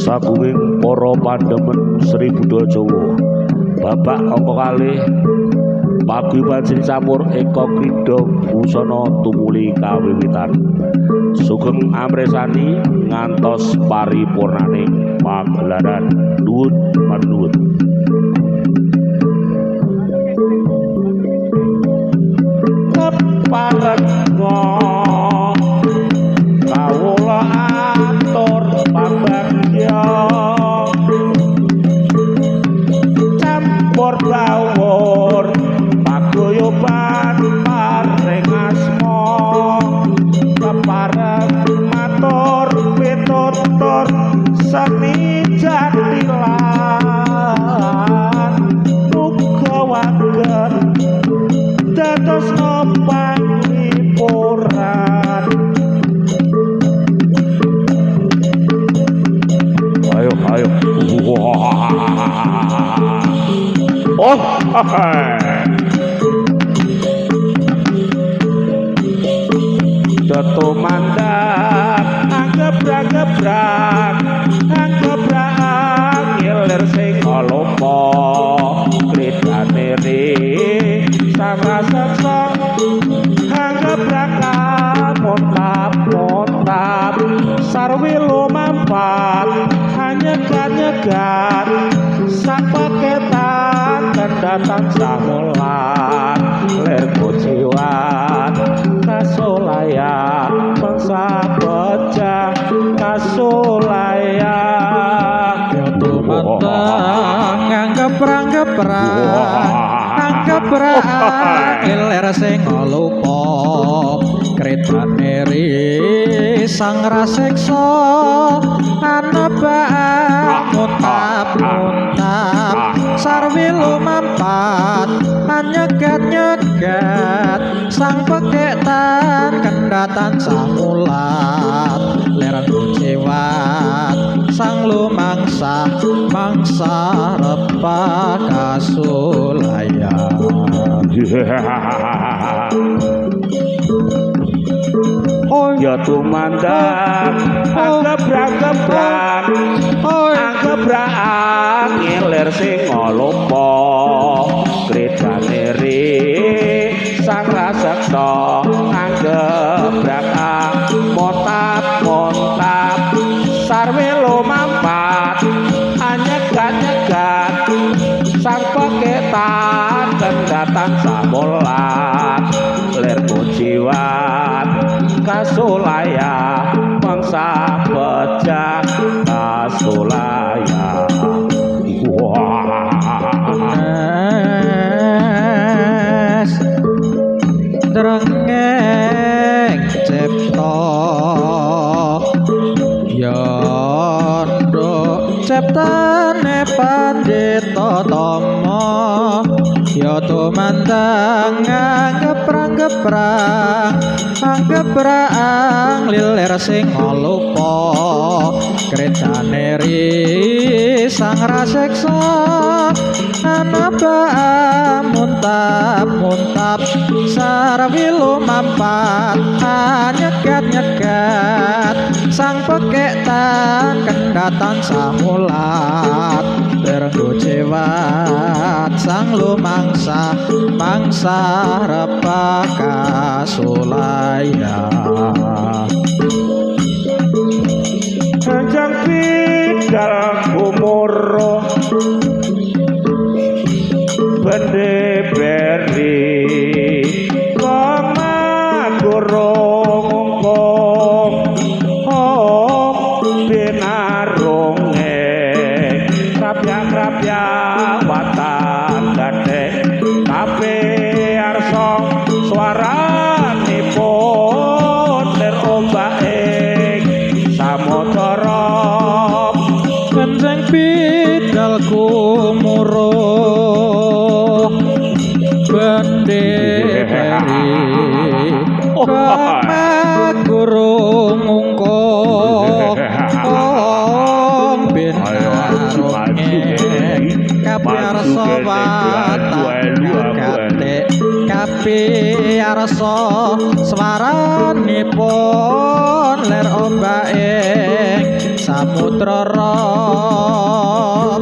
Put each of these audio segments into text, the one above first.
Sakuwing para pandhemen Sri Buddha Jawa babak angka kalih paguyuban sing campur eka krida busana tumuli kawiwitan sugeng amresani ngantos paripurnaning pagelaran nuwun manuwun. Keparenga kawula atur pambagya campur bawur paguyuban paring asma kepareng matur pitutur seni jatilan muga wagen dados panghiburan. Ayo oh Dato mandat anggebrang ngilir sing lupa kridane ri sang raseksa anggebrang montap sarwi lumampat nyegat sak paketan kendatan samulat lir kuciwan kasulaya bangsa pecah kasulaya tumantang anggeprang ilir sing lupa kridane ri sang raseksa anebak muntap sarwi lumampat nyegat sang peketan kendatan samulat lereng kuciwat sang lumangsa mangsa repa kasulaya. Oh ya tumandang anggebrang ngilir sing lupa kridane ri sang raseksa anggebrang montap sarwi lumampat nyegat sang peketan kendatan samulat lir kuciwat kasulaya mangsa pecah kasulaya. Drengeng cipta yondo ciptane pandita tama ya tumandang anggeprang lilir sing lupa kridane ri sang raseksa anebak muntap sarwi lumampat nyegat sang peketan kendatan samulat lereng kuciwat sang lumangsa mangsa repa kasulaya. Kanjang pidal kumuro bende beri kemagurung binarunge rapya watan gade kape arso swaranipun lir ombake samodara kanjeng pidal kumuruh bende beri kemagurung sawatagate kapi arsa swaranipun ler ombake samudra rop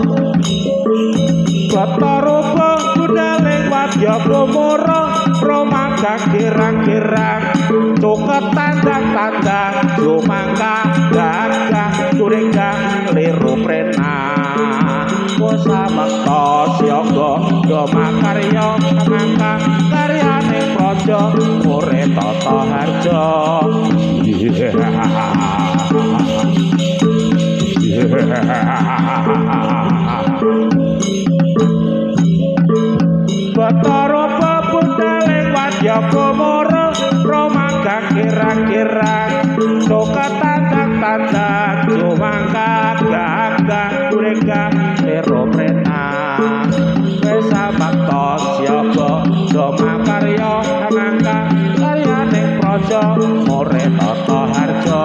Batarupa budaling wadya bromara romangga kirang-kirang cuket tandang-tandang jumangka gagah curiga liru prena wasamekta siyaga domakarya mangka karyane praja ure tata harja Batarupa budaling wadya bromara romangga kirang-kirang cuket tandang-tandang jumangka gagah curiga liru prena wasamekta siyaga domakarya mangka karyane praja ure tata harja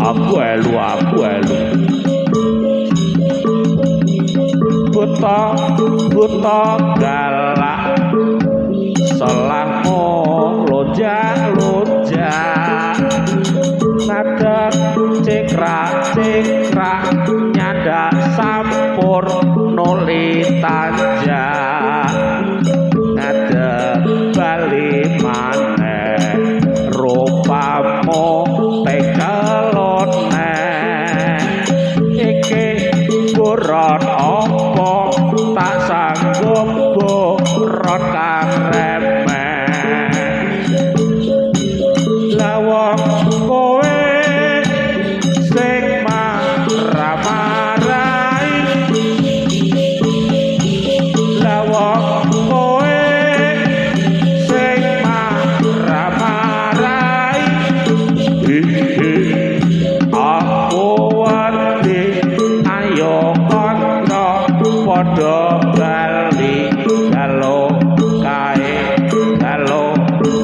aku elu buta galak selahmu lonjak ngadeg cikrak nyadak sampur nuli tanjak ngadeg bali maneh rupamu tekelone iki buron apa tak sanggup buron kang remeh lawang kowe sing marah-marai lawang kowe sing marah-marai aku wedi ayo kanca padha bali galo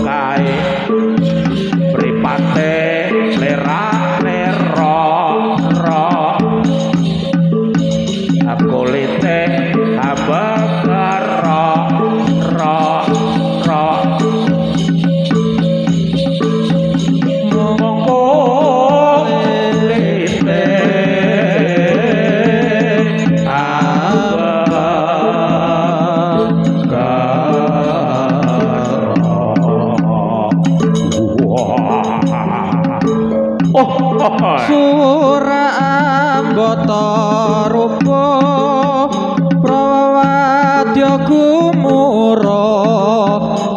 kae pripate lera akulite abakar Sura ambata rupa prawadya gumura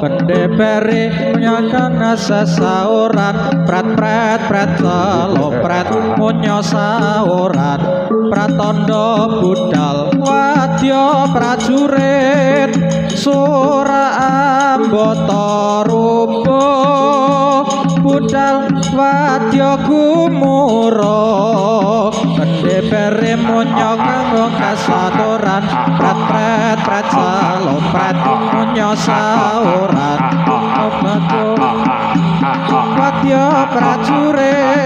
pendepere menyakan sesauran prat saloprat munya sauran pratandha budal wadya prajurit sura ambata rupa budal wadya gumura pendepere munya kanggo kasatoran prat saloprat munya sauran obatu wadya prajurit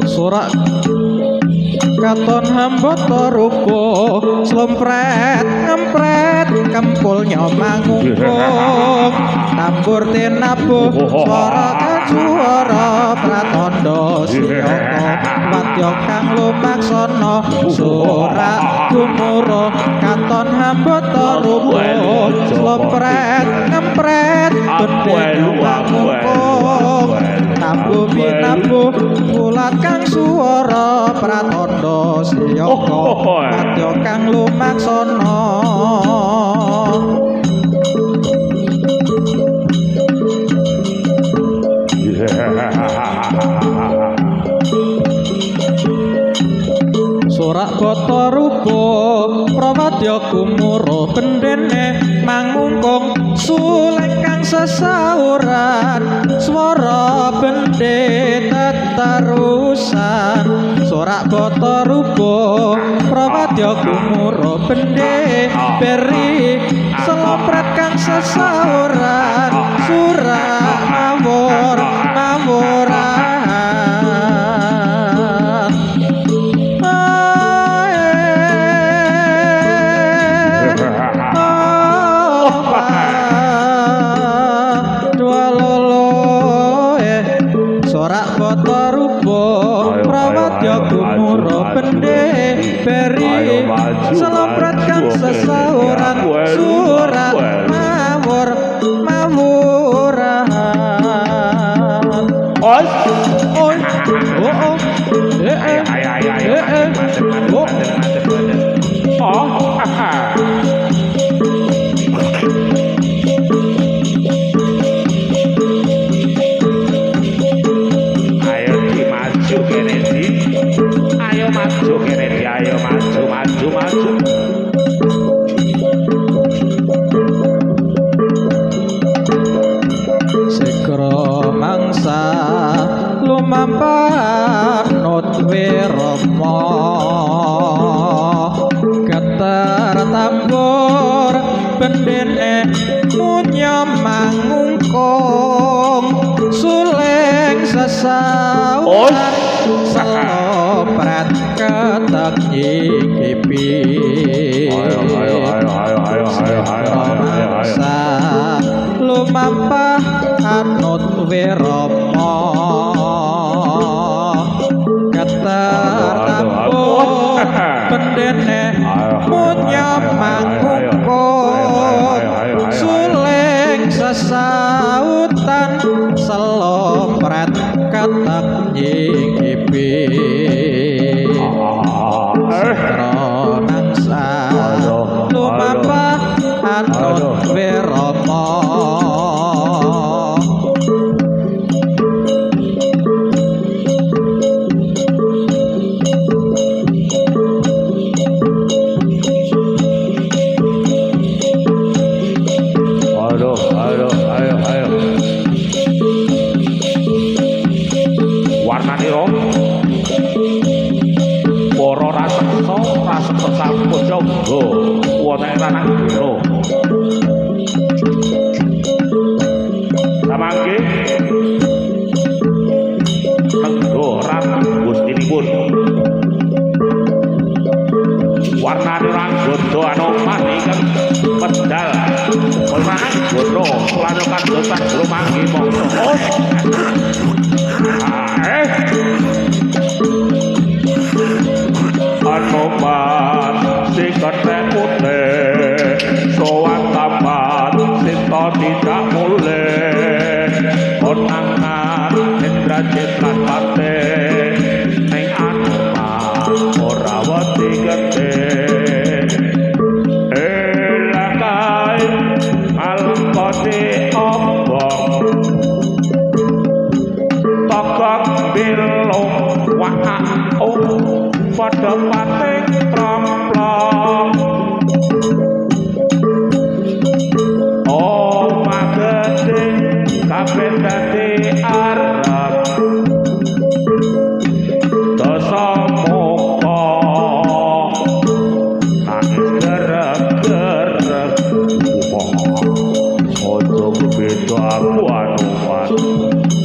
surak katon hambata rupa slempret ngempret kempulnya mangungkung tambur tinabuh swara kajuara pratandha siyaka wadya kang lumaksana surak gumura katon hambata rupa slempret ngempret gendeng mangungkung tambuh pinabuh ulat kang swara pratandha siyaka wadya kang lumaksana surak bata rupa prawadya gumura bendene mangungkung suleng kang sesauran swara bendhe tetarusan sorak bata rupa prawadya gumura bendhe beri selopret kang sesauran surah mawur mawuran sorak bata rupa prawadya gumura bendhe beri selopret kang sesauran surah mawur mawuran oi oi oh lumampah wirama keter tambur bendene munya mangungkung suleng sesauran selopret ketek nyikipi lumampah anut wirama tertampur bendene munya mangungkung suleng sesautan selopret ketek nyikipi sitra nangsa lumampah anut wirama warnane ranggodo anoman ingkang pedal perangan gono lanyokan dosan rumanggi mongso anoman sing ketek putih sowan tampan sinta tidak mulih konangan indra citran pate ning anoman ora wedi gede alpati obong tokok bilung wa'au padha pating tromplong omah gedhe kabeh dadi arep dosa muka nangis gerek-gerek ojo beda aku anuman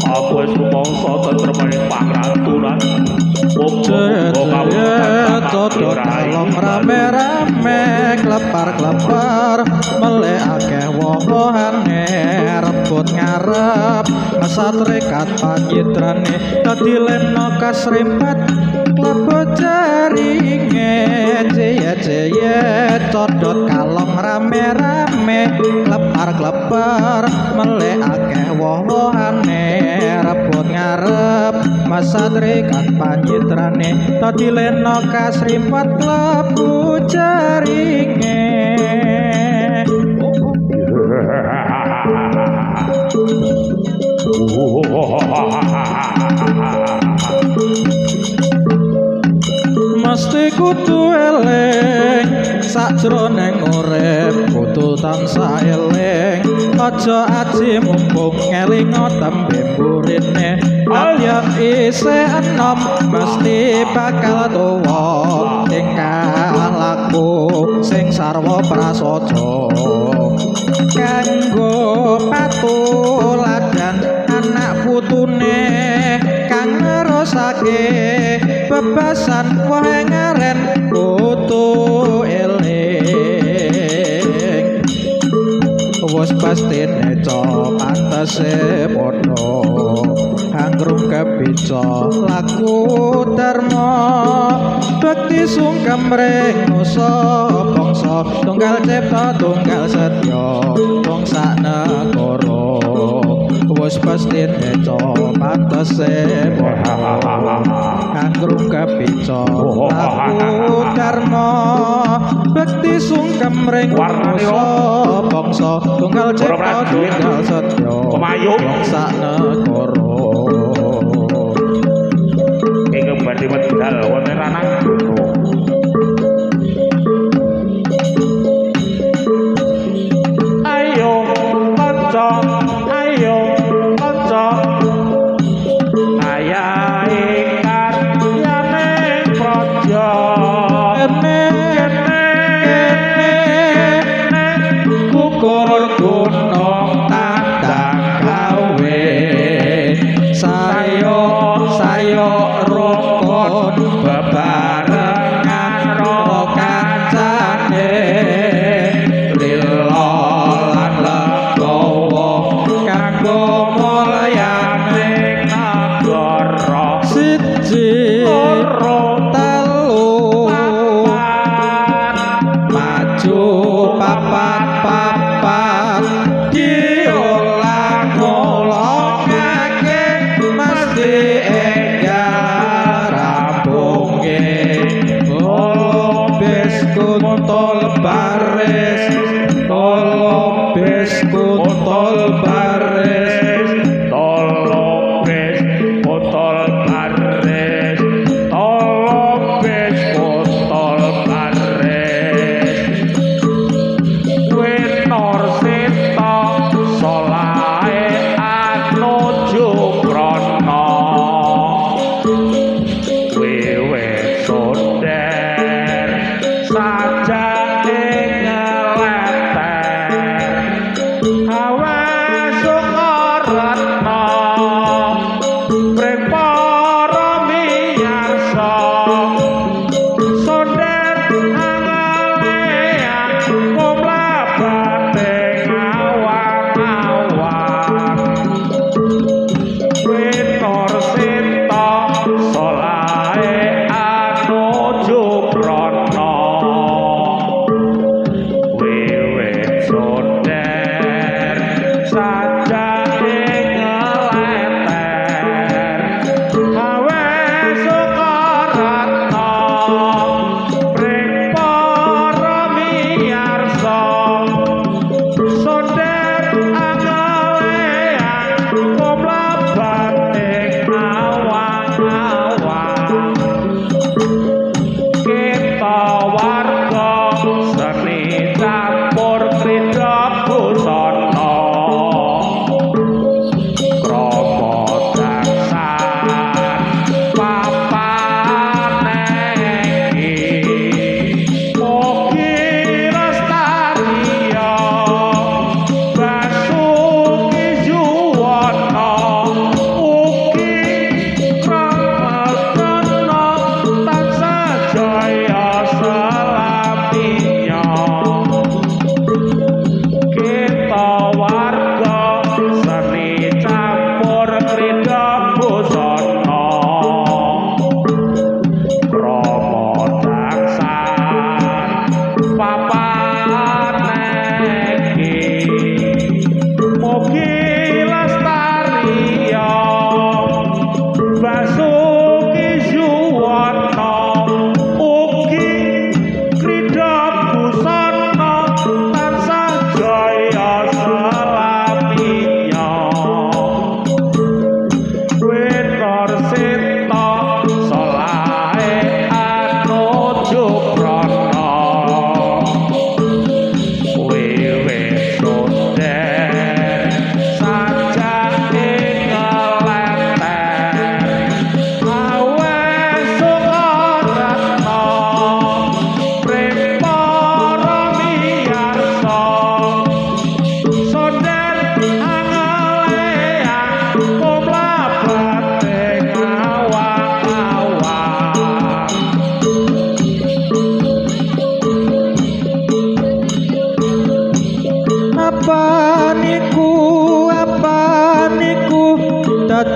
aku wis rumangsa tetreming pangratunan Codot kalong rame-rame klepar-klepar melek akeh woh-wohane rebut ngarep ngesatrekat panjidrane dadi lena kasripat klebu jaringe jeye-jeye codot kalong rame-rame klepar-klepar melek akeh woh-wohane rebut ngarep masatrekat panjidrane dadi lena kasripat klebu jaringe mesti kudu eling sajroning urip kudu tansah eling aja aji mumpung ngelingo tembe mburine kadyan isih enom mesti bakal tuwa tingkah laku sing sarwa prasaja kanggo patuladan anak putune kang nerusake bebasan wae ngaren kudu eling wis pastine cok pantese padha anggrung kepica laku dharma bekti sungkem ring nusa bangsa tunggal cipta tunggal setya wong sak negara wis pastine cok pantese padha anggrung kepica laku dharma bekti sungkem ring nusa bangsa tunggal cipta tunggal setya wong sak negara ing badhe medal wonten lanang ayo kanca ayahe karyane praja kukur gunung tandang gawe sayo rukun bebarengan karo kancane lila lan legowo kanggo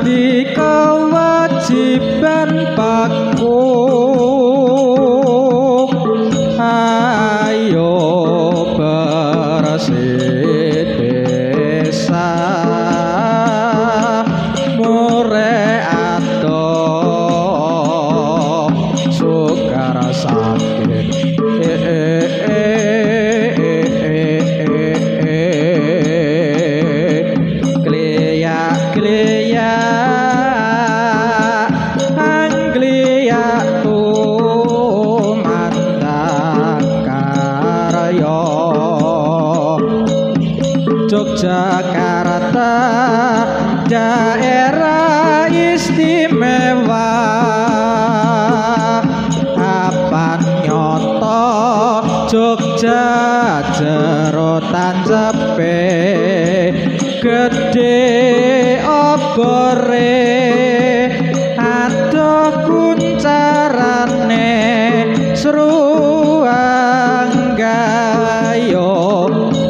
dadi kewajiban paku ayo bersih desa mure adoh sukar sakit Jakarta daerah istimewa apa nyoto Jogja jero tancepe gede obore adoh kuncarane seru anggayo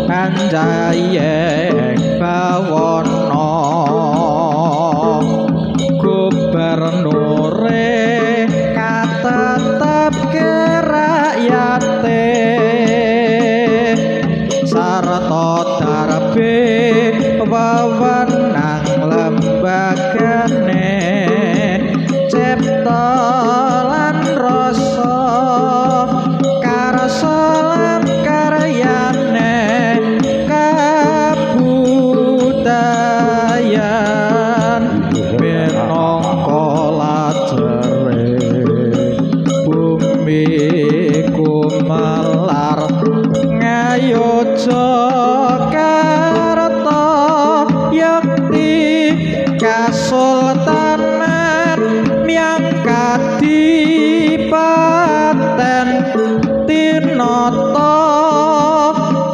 anjayeng bawono gubernure katetep ke rakyate sarta darbe wewenang lembagane cipta lan rasa karsa lan karyane kabudayan minangka lajere bumi kumelar ngayo Jakarta yakti kasultanan miangkat dipaten tinata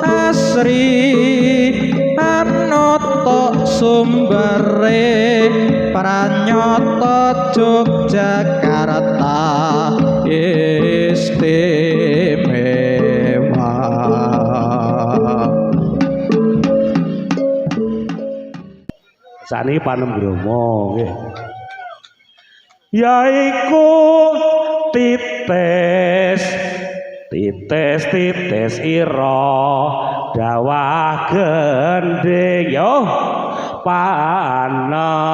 asri anoto sumbere pranyata Yogyakarta istimewa. Sani Panembrama nggih. Yaiku titis ira dawah gendeng yo Panembrama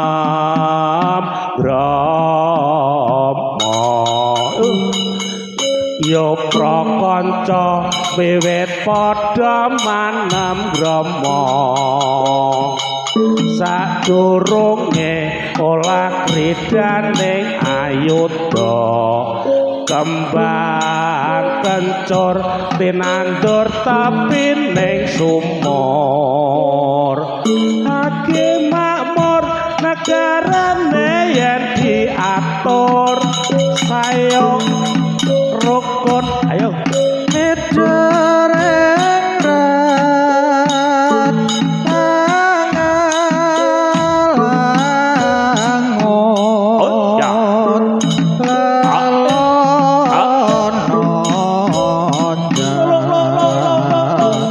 yo prakanca wiwit padha manembrama sadurunge olah kridaning ayuda kembang kencur tinandur tapi ning sumur hakim makmur negarane yen diatur sayong rukun ayo nedereng rat angalangon lalonon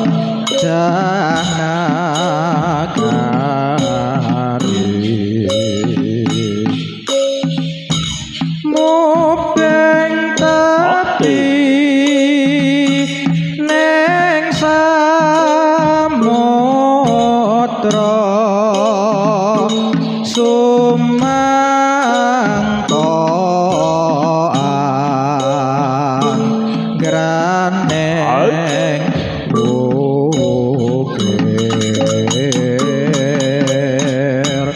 janagari mubeng tapi neng samudra sumangka anggrandeng bukir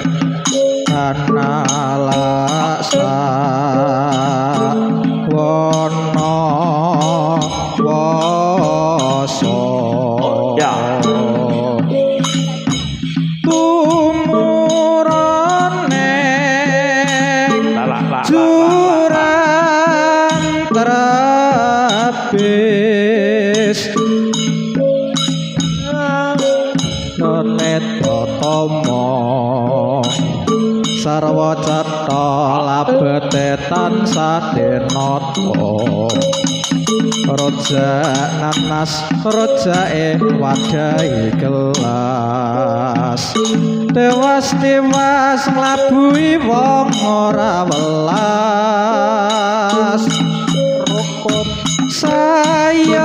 analaksa wana wasa tumurane jurang terabis nonet tomo sarwa cetha labete tansah denata roja nanas rojae wadahi gelas tewas-tewas nglabui wong ora welas rukun sayektika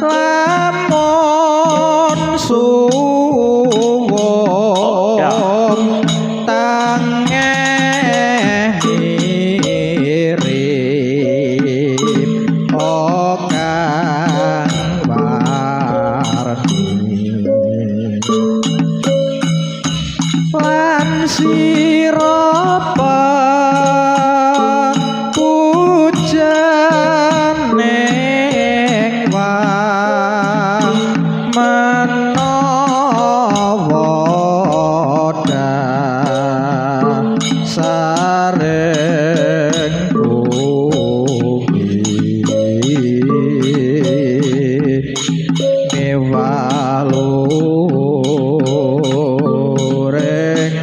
lamun suwung tangeh mirip okang warni lan sirapa pujane wang menawa dasareng bumi mewalureng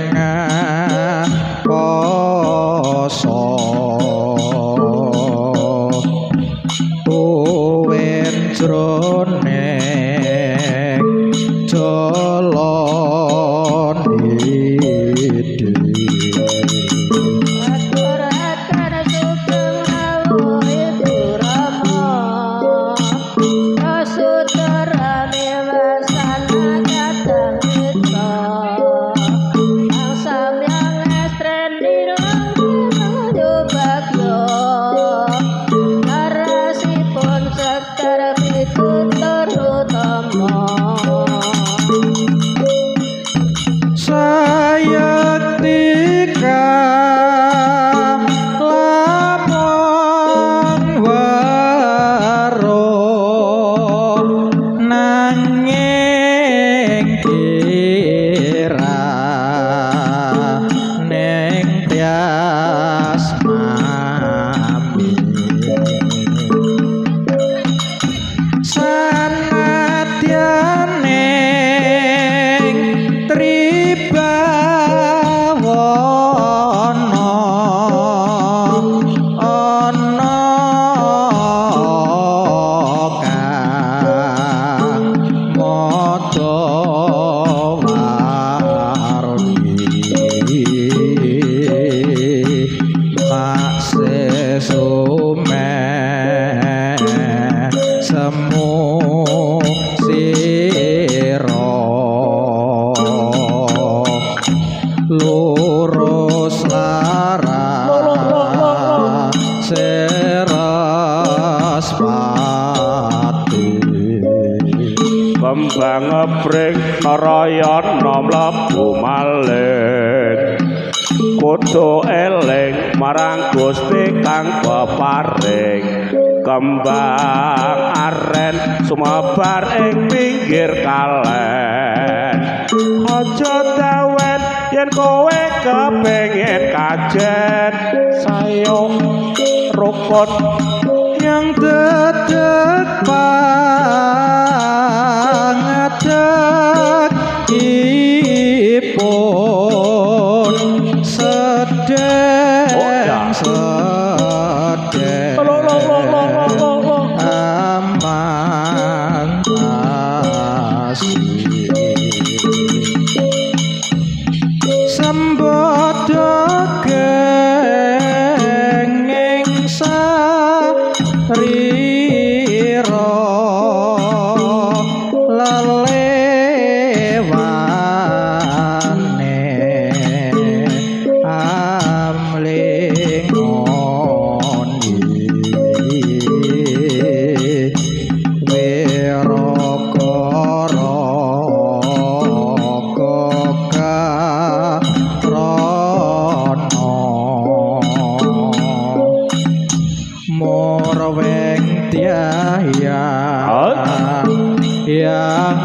koso tuwin jroning jalon hidup Atur-atur sugeng aluh ibu rama kasutrane wasana kadang kita ang samyang estren dirang menuju bagyo narasipun sektor pitutur utama sayektika lamun weruh nanging kira ning tias mami sanadyaning tribawana ana kang madha warni makse sume semu sira lurus lara seras pati kembang ngepring narayana mlebu malih kudu eling marang Gusti kang peparing kembang aren sumebar ing pinggir kalen aja dawet yen kowe kepengin kajen sayo rukun yang dedek pangadek ipun sedeng sedeng aman asih sembodo kenging sarira lelewane amlingondi wirokara murweng tiaya yang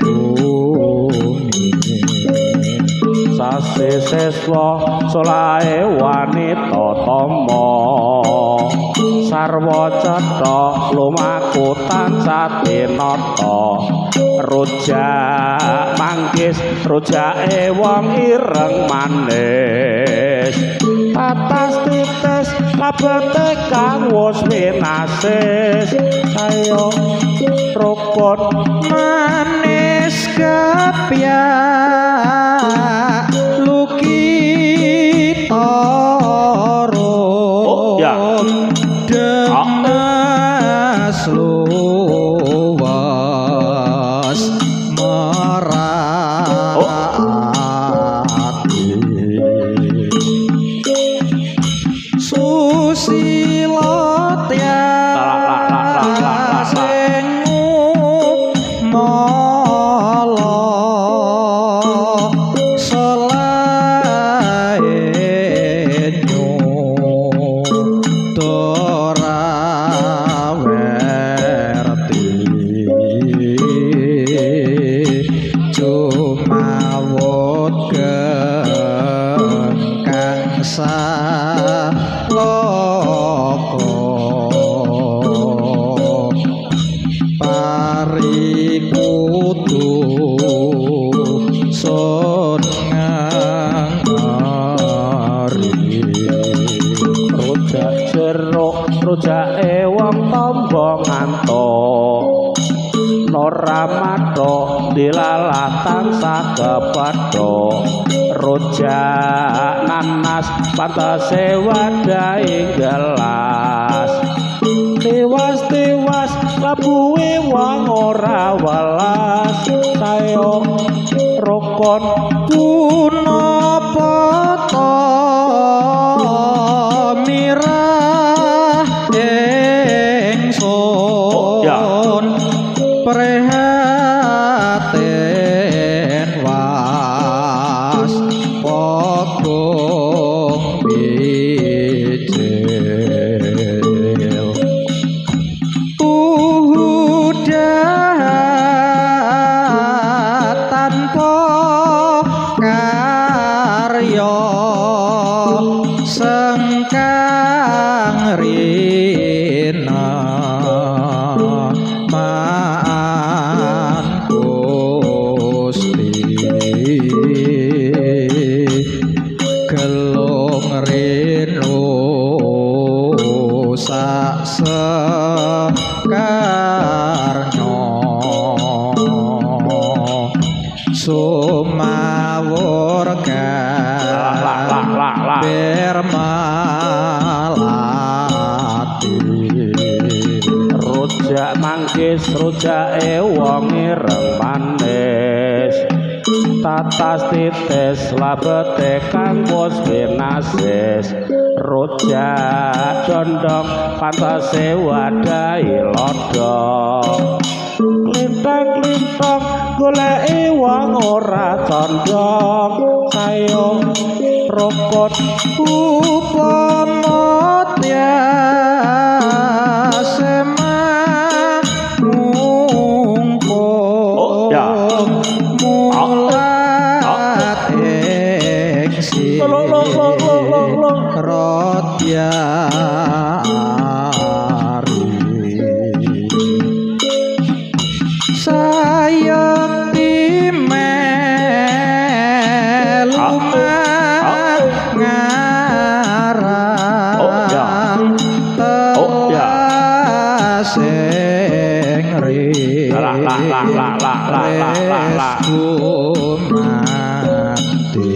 bumi sasi seswa solahe wanita tama sarwa cetha lumaku tansah tinata rujak mangkis rujake wong ireng manis tatas titis labete kang wis winasis sayo rukun manis kepyak luki toro ya. denas luwas merati susilo rojake wong tamba ngantuk noramadha dilalah tansah kepedha rojak nanas pantase wadahe gelas tiwas-tiwas labuhe wong ora welas sayo rukun punapa ta mirah ingsun prihatin was pokong bijil tanpa karya sengkang rina maan Gusti gelung rinu sak sekarnya sumawur bermalati rojak mangkis rojake wong ireng manis tatas titis labete kang wis winasis rojak condong pantase wadahi lodok klintang-klintang goleki wong ora condong sayo rukun upama tiase mungkung mulat ing rotyari sayekti melu ngarang telas sing mati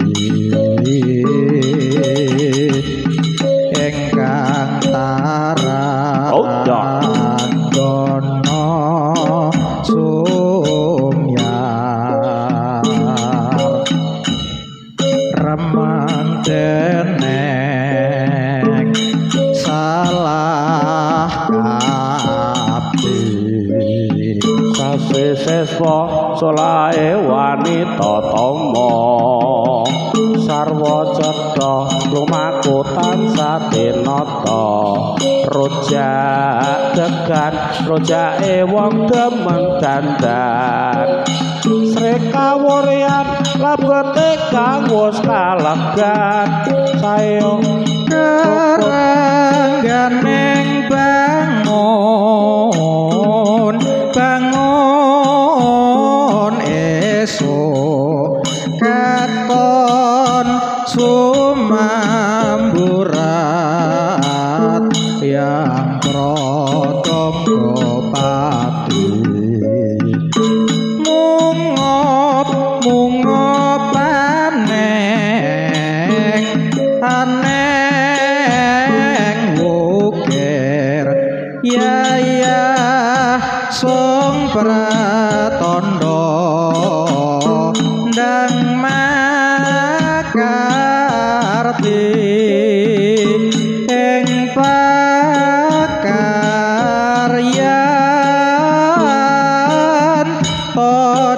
ingkang tarang dono sumyar remang deneng salah kabeh seswa solahe wanita tama sarwa cetha lumaku tansah tinata rojak degan rojake wong demeng dandan srekawuryan labete kang wis kalegan sayo kerengganeng bangun esuk katon sumamburan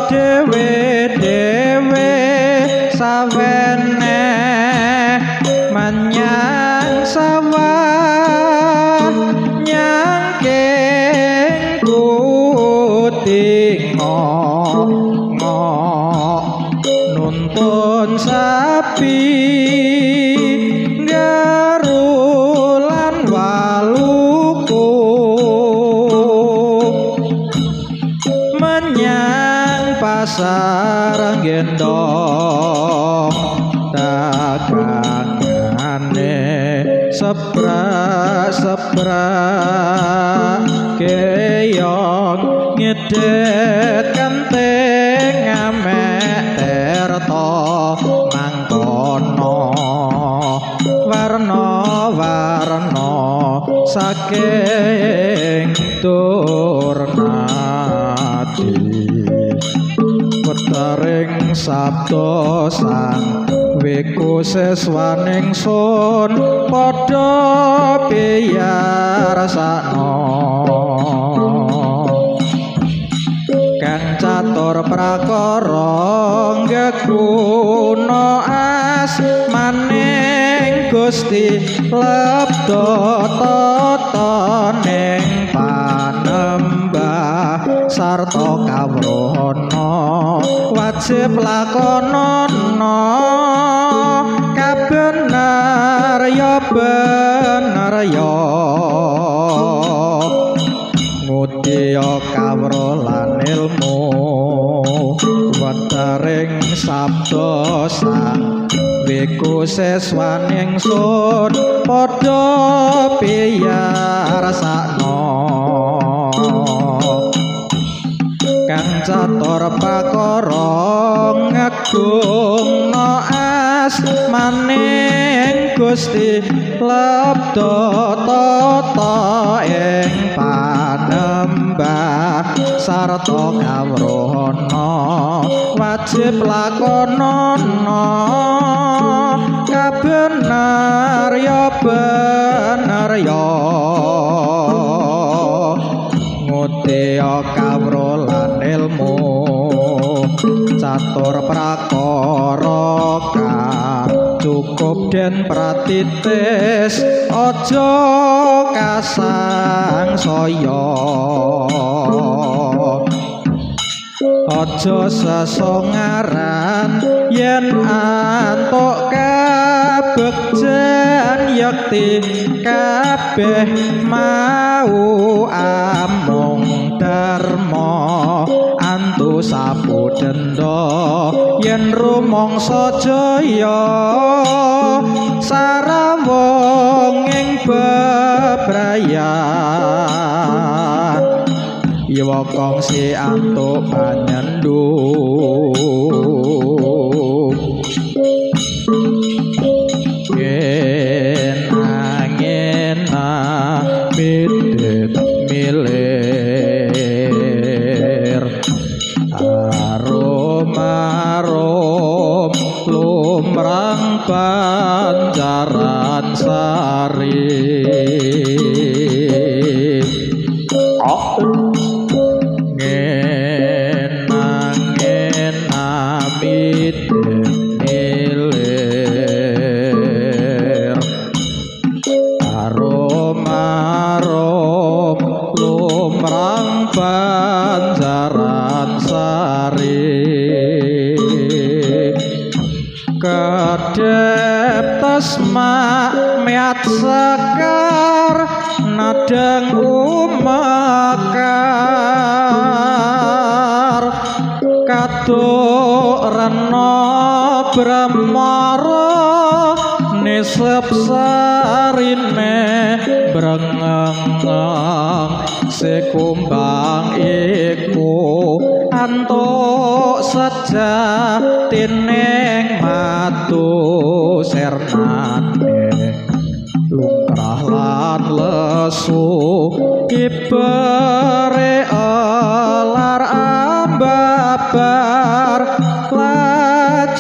dhewe-dhewe sawene menyang sawah nyangking kutingo nuntun sapi garulan waluku menyang pasar gendong dagangane seprak keong ngedet kanteng amek terto mangkono warna-warna saking turnati wetering sabda sang wiku seswaning sun padha piyarasana kang catur prakara geguna asmaning Gusti lebda tata ning panembah sarta kawruhana wajib lakonana kabener ya bener ya ngudya kawrulan ilmu wetering sabda sang wiku seswaning sun padha piyarasana kang catur pakara ngagungna asmaning Gusti lebda tata ing panembah sarta kawruhana wajib lakonana kabener ya bener ya ngudya kawrulan ilmu catur prakara kang cukup den pratitis aja kasangsaya aja sesongaran yen antuk kabegjan yakti kabeh mau amung dharma antu sapu denda yen rumangsa jaya sarawung ing bebrayan yawa kongsi antuk panyenduk angin midet milir arom lumrang pancaran sari milir arom lumrang pancaran sari kedep tasma miat sekar nadang umakar katuk rena brahmara nisep sarine brengeng sekumbang iku antuk sejatining matu sernane lumrah lan lesu ibere alar ambabar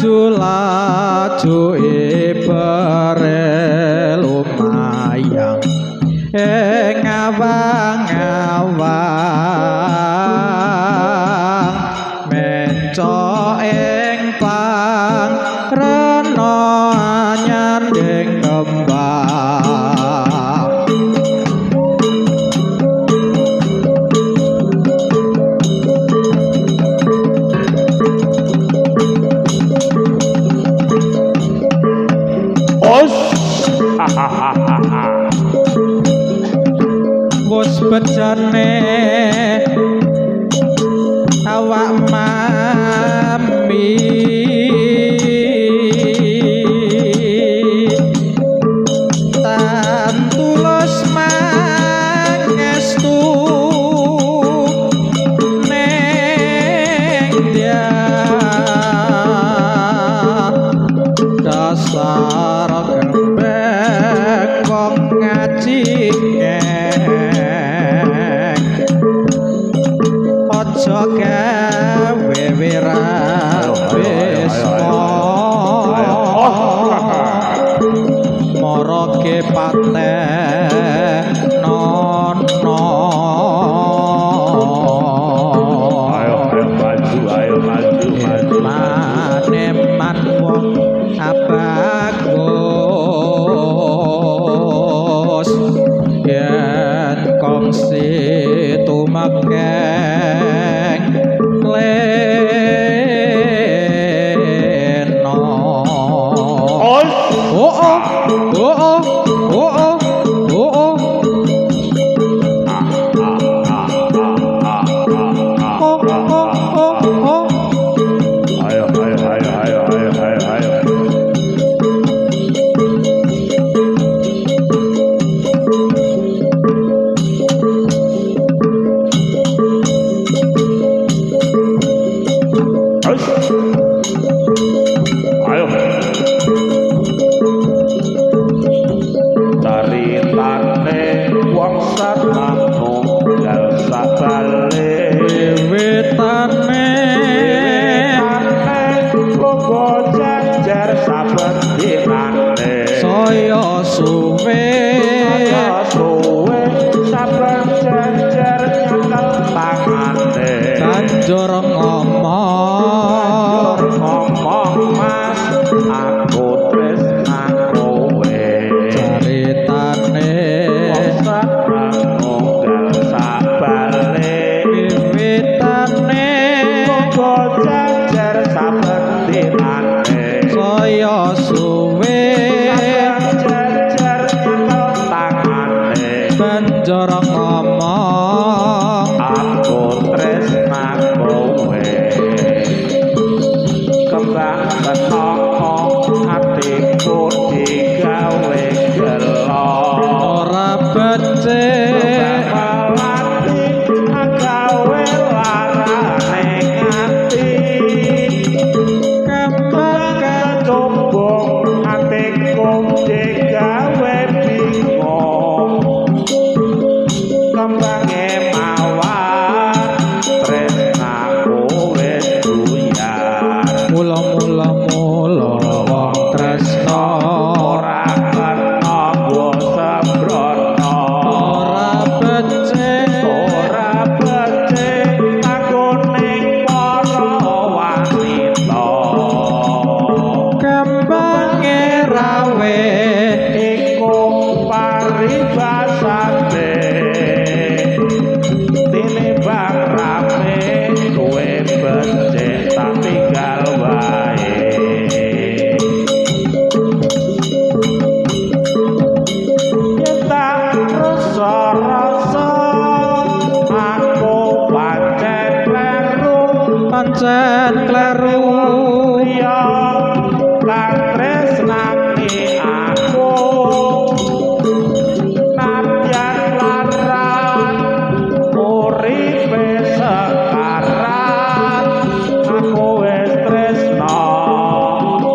laju ibere lumayang ngawang-ngawang reca ing pangrena nyanding kembang wis bejane awak mami tan tulus mangestu ning dia dasar kembek wong ngaji aja gawe wirabisma marake patenono ayo maju maneman wong abagus yen kongsi tumakeng leno caritane wong sarmanu gal sakale wiwitane logo jajar saben dinane saya suwe saben jajar nyekel tangane banjur ngomong mas aku tresna kowe caritane nunggal sabale wiwitane logo jajar saben dinane saya suwe jajar nyekel tangane banjur ngomong aku tresna kowe kembang kenoko hatiku digawe gelo ora becik melati agawe larane ngati kembang kecombong hatiku digawe bingung kembange mawar tresnaku wis buyar mula wong tresno ora kena nggo sembrono ora becik aku ning para wanita kembange rawe iku paribasane tinimbang rame luwe becik tak tinggal wae yen tak rasa aku pancen kleru ya kang tresnani aku nadyan laran uripe sekaran aku wis tresna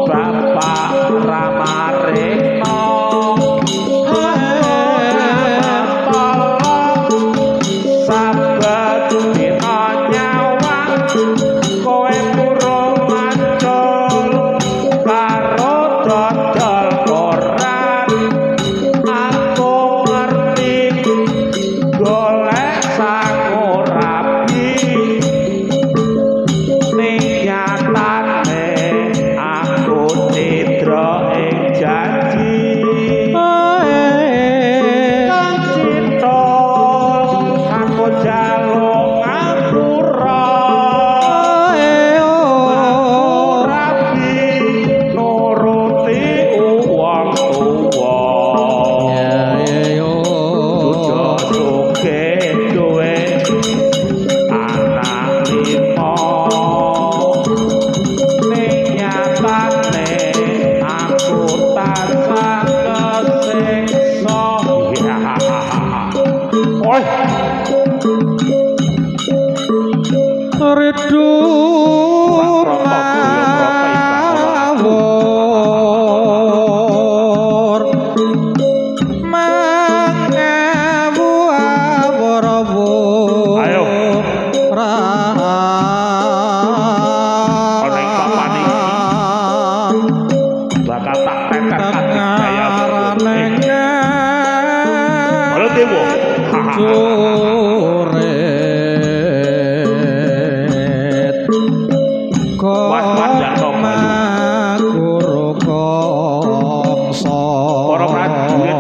bapak ramarikno sabat dina nyawang kowe burung waspada guru kongso para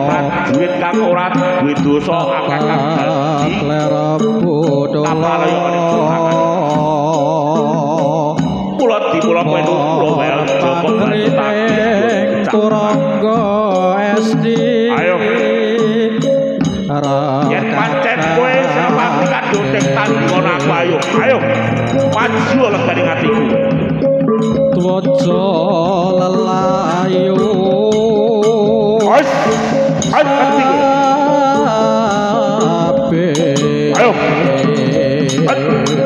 prajurit kang ora duwe dosa akeh kang dadi kula dimula melu kula wae Joko Turangga SD ayo yen pancen kowe sampe kadung tandingan aku ayo maju legane atiku Twaja lelayu Wes atiku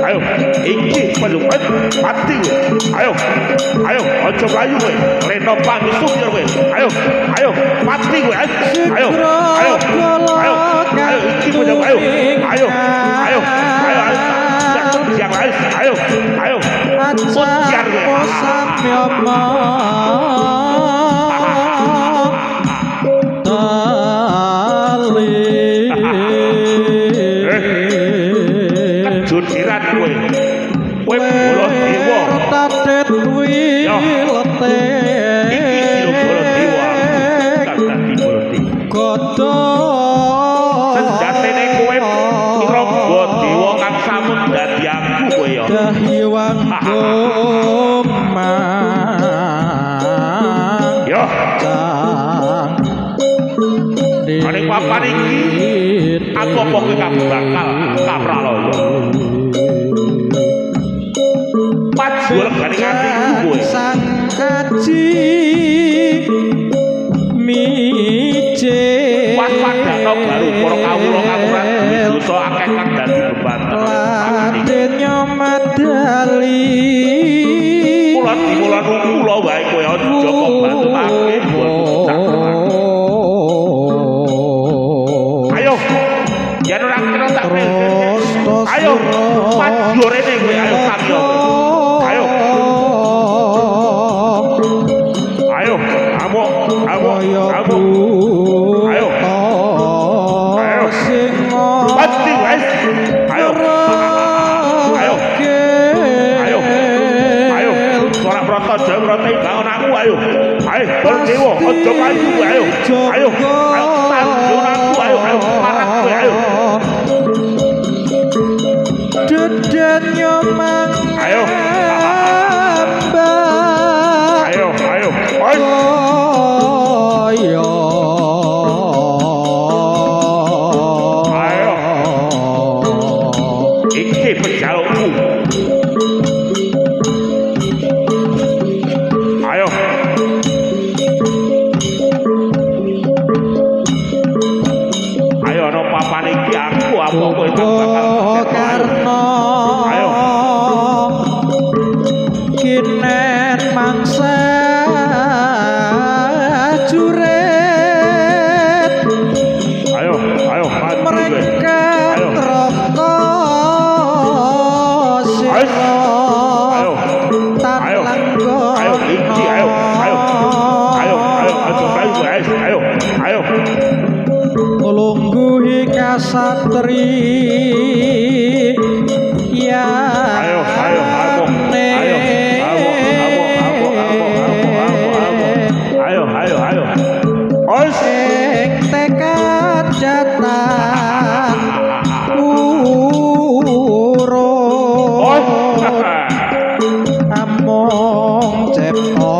ayo iki perlu mati ayo aja mlayu kowe reno pangsu yo kowe ayo mati kowe ayo iki perlu ayo Ajar samyama tali judiran kowe bola dewa tatet wilete iki bola dewa tak dadi bola dewa kodo senjatane kowe ngrombo dewa kang samun dadi aku kowe ya dahiwang yo ane papan iki aku apa kowe bakal kapraloyo pajual gane ngati kowe sang kaji mije waspada baru para kawula kakuran dosa akeh kang dadi beban ladenya madali kula dimula kula wae kowe aja kok bantu ayo yen ora kira tak ayo maju rene kowe ayo samyo ayo pasti guys ayo suara Broto Jawa Broto bangun aku ayo berdewa ojo maju ayo tanjung aku ayo marah kowe ayo dedenya ayo iki pejalukku ayo no papan iki aku apa kowe bakal karno kinen mangsa juret ayo mereka roko lungguhi kasatri ya tekad jatah among cepto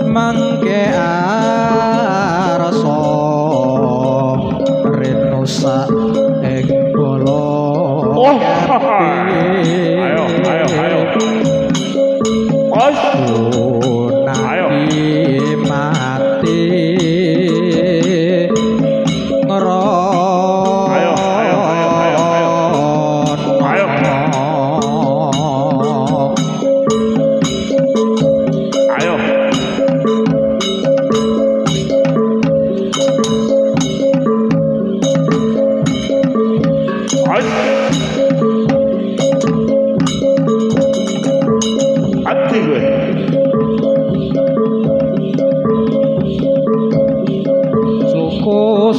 mangke arsa renusa ing bala mati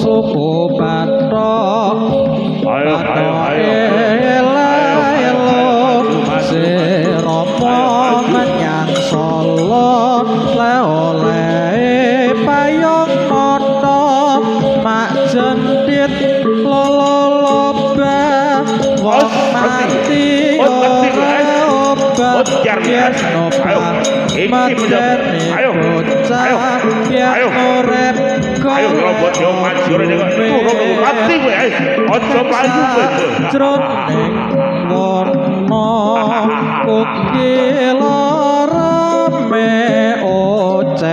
suku Bathok Ayo, ayo, ayo. Sirama menyang Solo le-ole payung mata mak jendit loloba wong mati obat yen nopang madeni bocah yen urip Ayo robot yo maju rene kok turun mati kowe aja payu kowe jroning ngono ukila rame oceh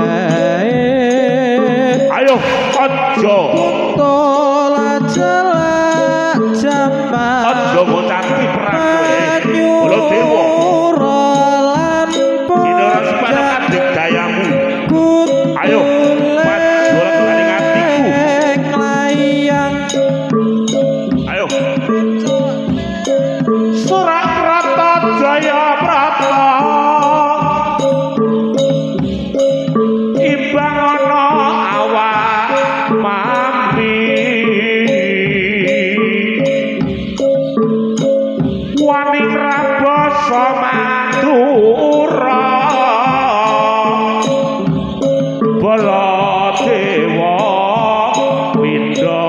ayo aja tola jelek jaman aja bocah perang kowe Bolo Dewa dina ora sepanjang adik dayamu ayo maju lan atiku ayo Surakarta Jaya Prata imbang ana awak mampi wani rabasa mandura Baladewa pindha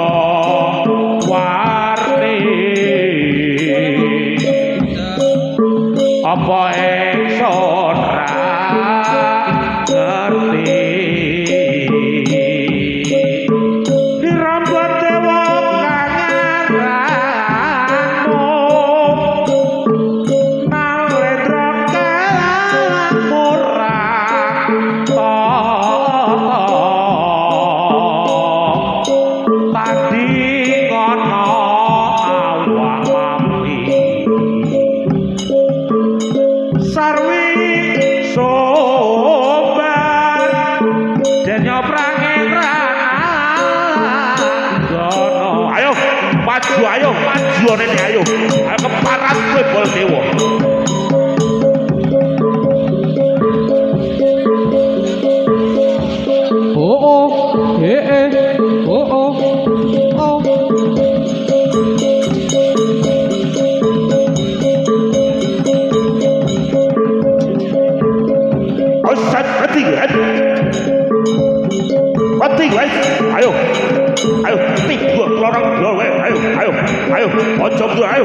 warni apa ingsun ra ngerti dirambut dewa kangaranmu nalendra kalamurang tadi ngono awak mampi sarwi sobar den nyoprange ranggono ayo maju nene ayo keparat kowe Baladewa mati guys ayo tiga lorong dua ayo ojo mundur ayo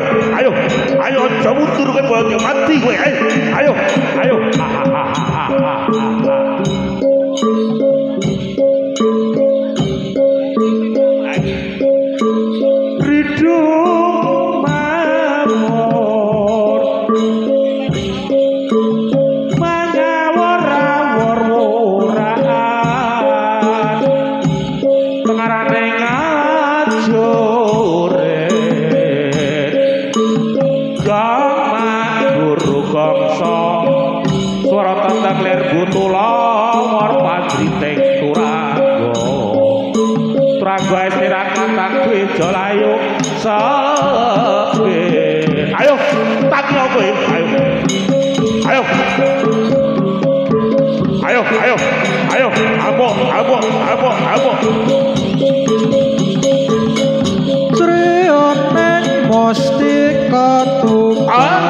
ojo mundur kowe Baladewa mati kowe ayo Ridho mamur mangawur-awur-wuran pengarane ngajurit gama guru gongso swara tandang lir butula war panjriting turago istirahat takwe jolayu sepi ayo taki kowe ayo abo Trioneng mustika tupat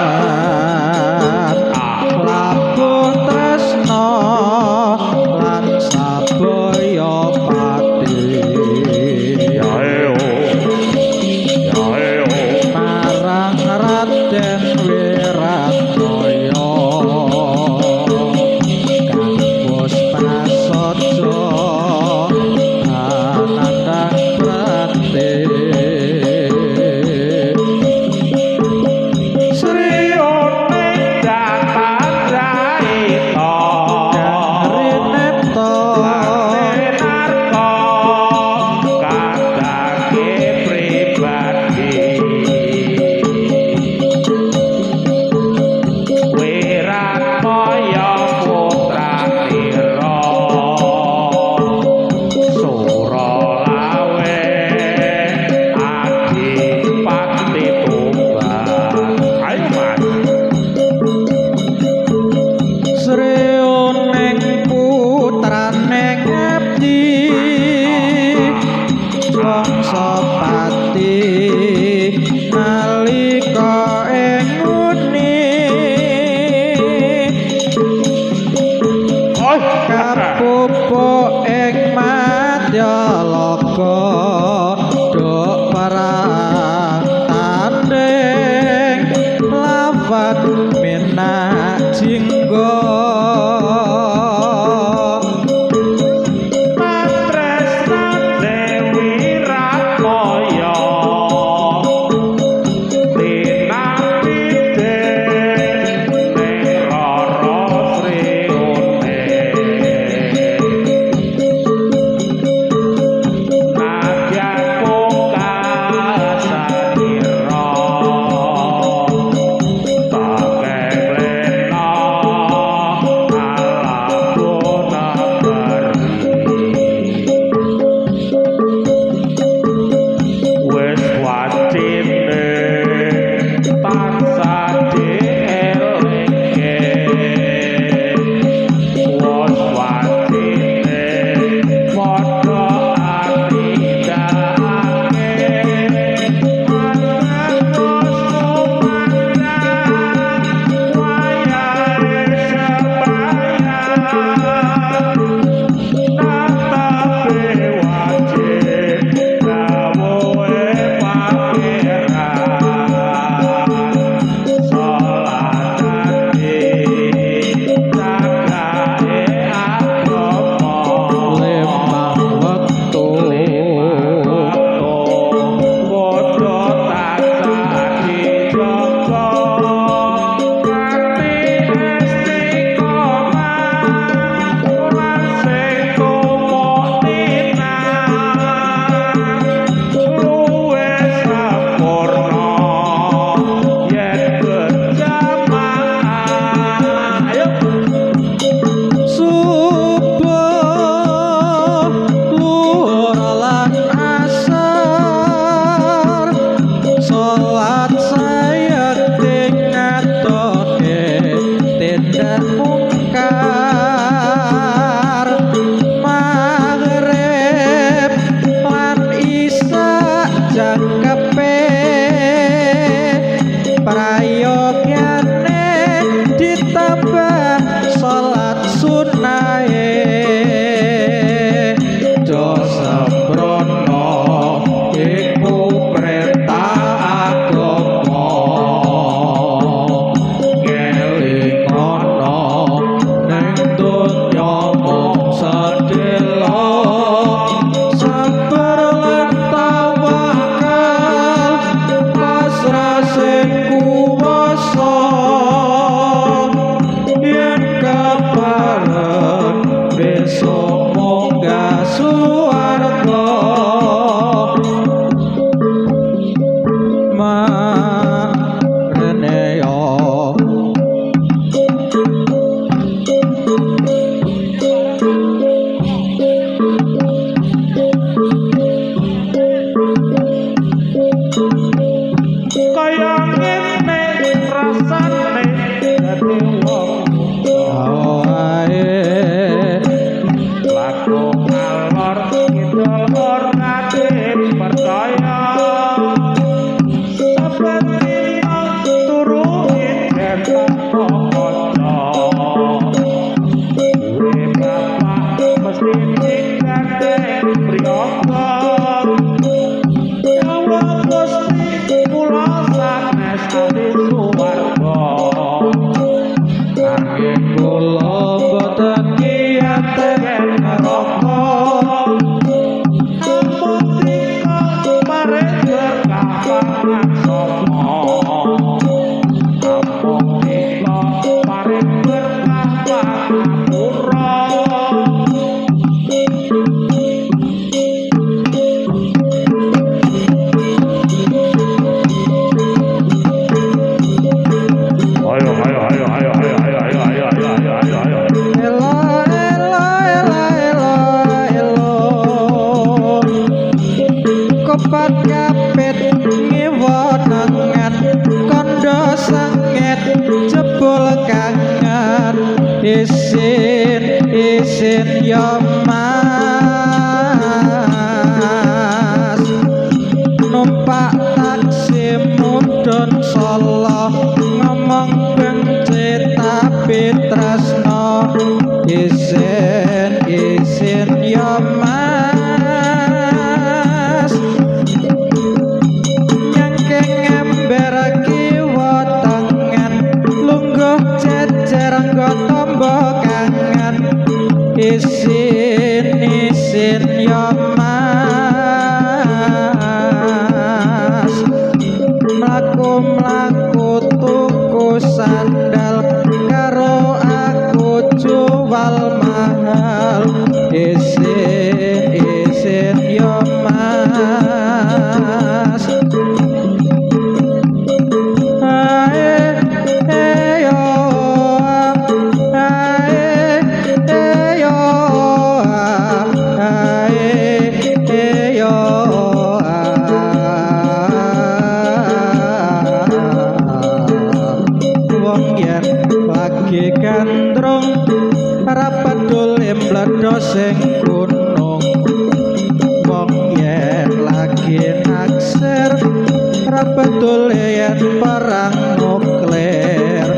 labuh tresna lan sabaya pati ayo marang Raden Wiratmaya kang bos prasaja anandang mangsa pati nalika ing muni kapupuk ing madya loka dok parang tanding lafat minak jinggo isin ya mas sing gunung wong yen lagi naksir ra betul yen perang nuklir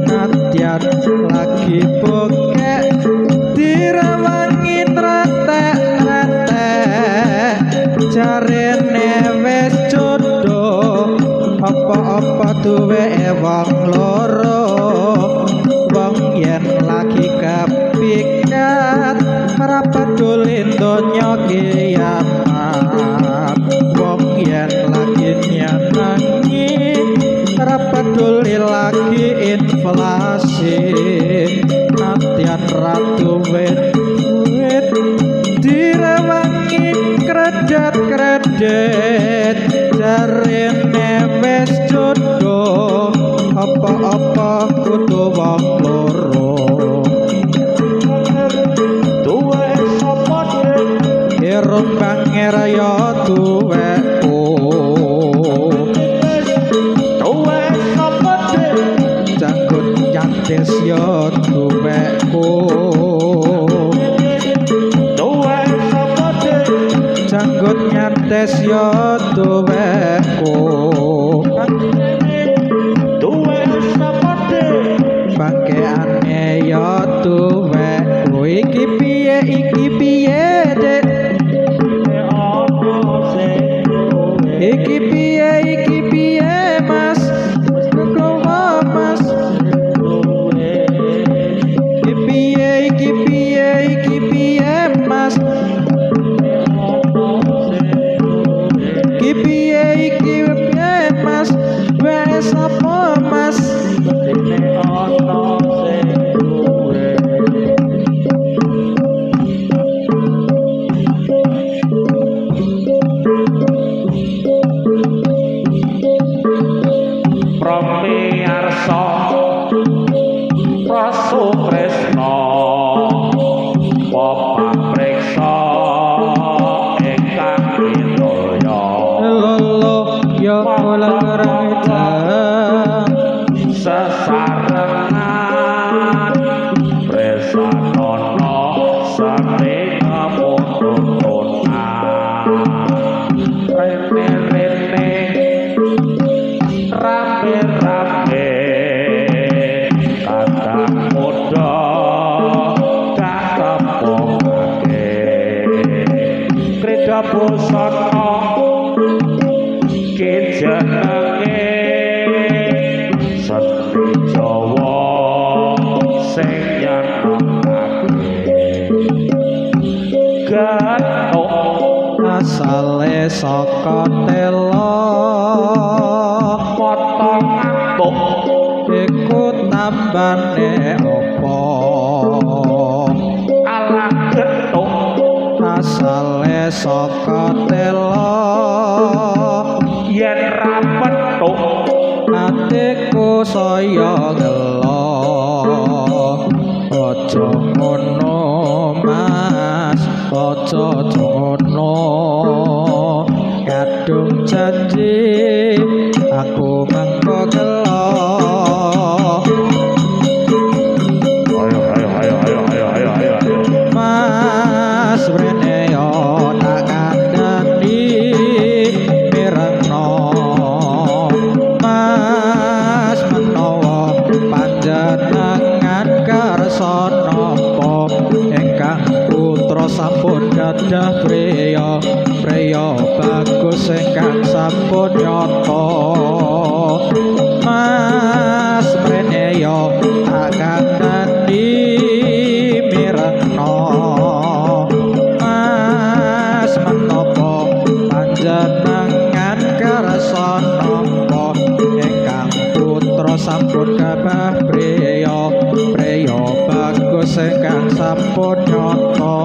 nadyan lagi bokek direwangi tretek-tretek jarene wis jodoh apa-apa duwe wong loro wong yen lagi kepikat ora peduli donya kiamat wong yen lagi nyenengi ora peduli lagi inflasi nadyan ratu wit direwangi kredit jarene wis jodoh apa-apa kudu wong loro Duwe sapa dek irung bangir ya tuweku Duwe sapa dek janggut nyantis ya tuweku Duwe sapa dek janggut nyantis ya tuweku Duwe sapa dek bangkeane ya tuweku iki piye dek iki piye mas kowe mas iki piye mas iki piye mas wes apa mas Pramiyarsa Prasutresna Papamriksa ingkang winaya lolo ya kula kereta sesarengan Presanana saring pututunan rene-rene rame-rame kadang muda kakepungake krida busana kinjenenge seni Jawa sing nyenengake gathuk asale saka tela mata ngantuk iku tambane apa ala getuk asale saka tela yen ra petuk atiku saya gelo aja ngono mas aja ngono kadung janji aku mangko gelo ayo mas rene yo tak kandhani mirengno mas menawa panjenengan kersa napa ingkang putra sampun gadah priya bagus ingkang sampun nyata mas rene yo tak kandhani mirengno mas menapa panjenengan kersa napa ingkang putra sampun gabah priya bagus ingkang sampun nyata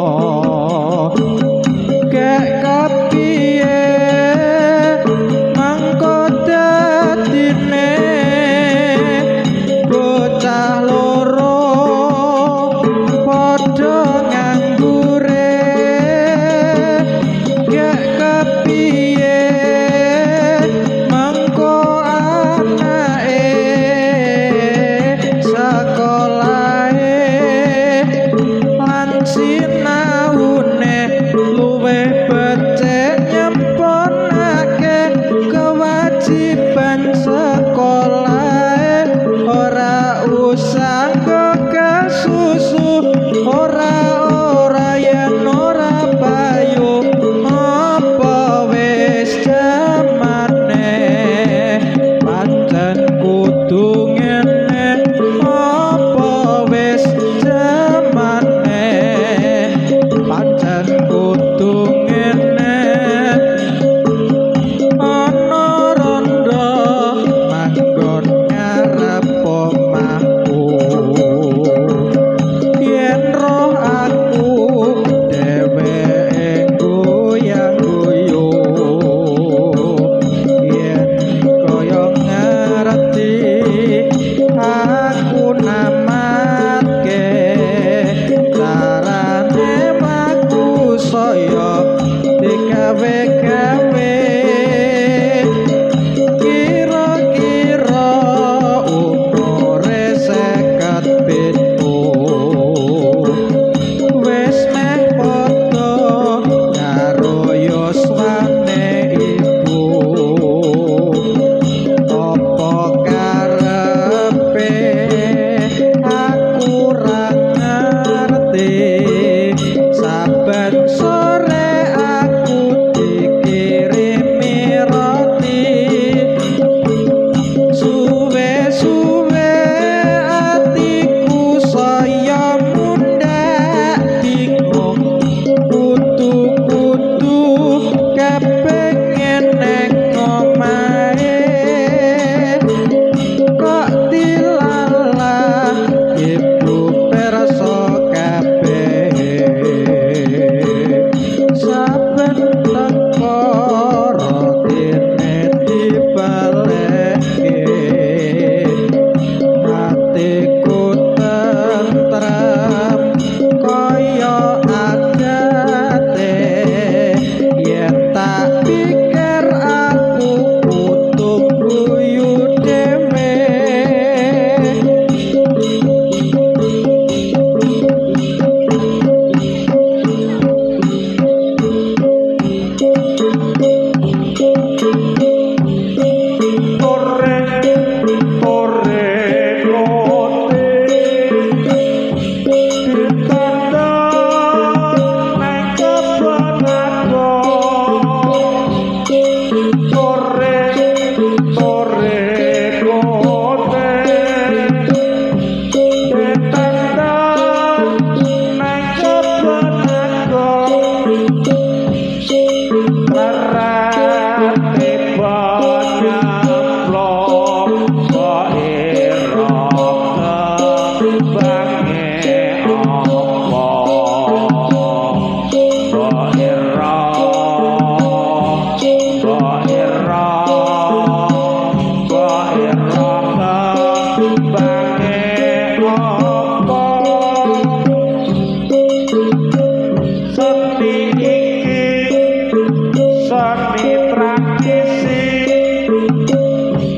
kek kepiye mangko dadine bocah loro padha nganggure kek kepiye mangko anake sekolahe lan sinau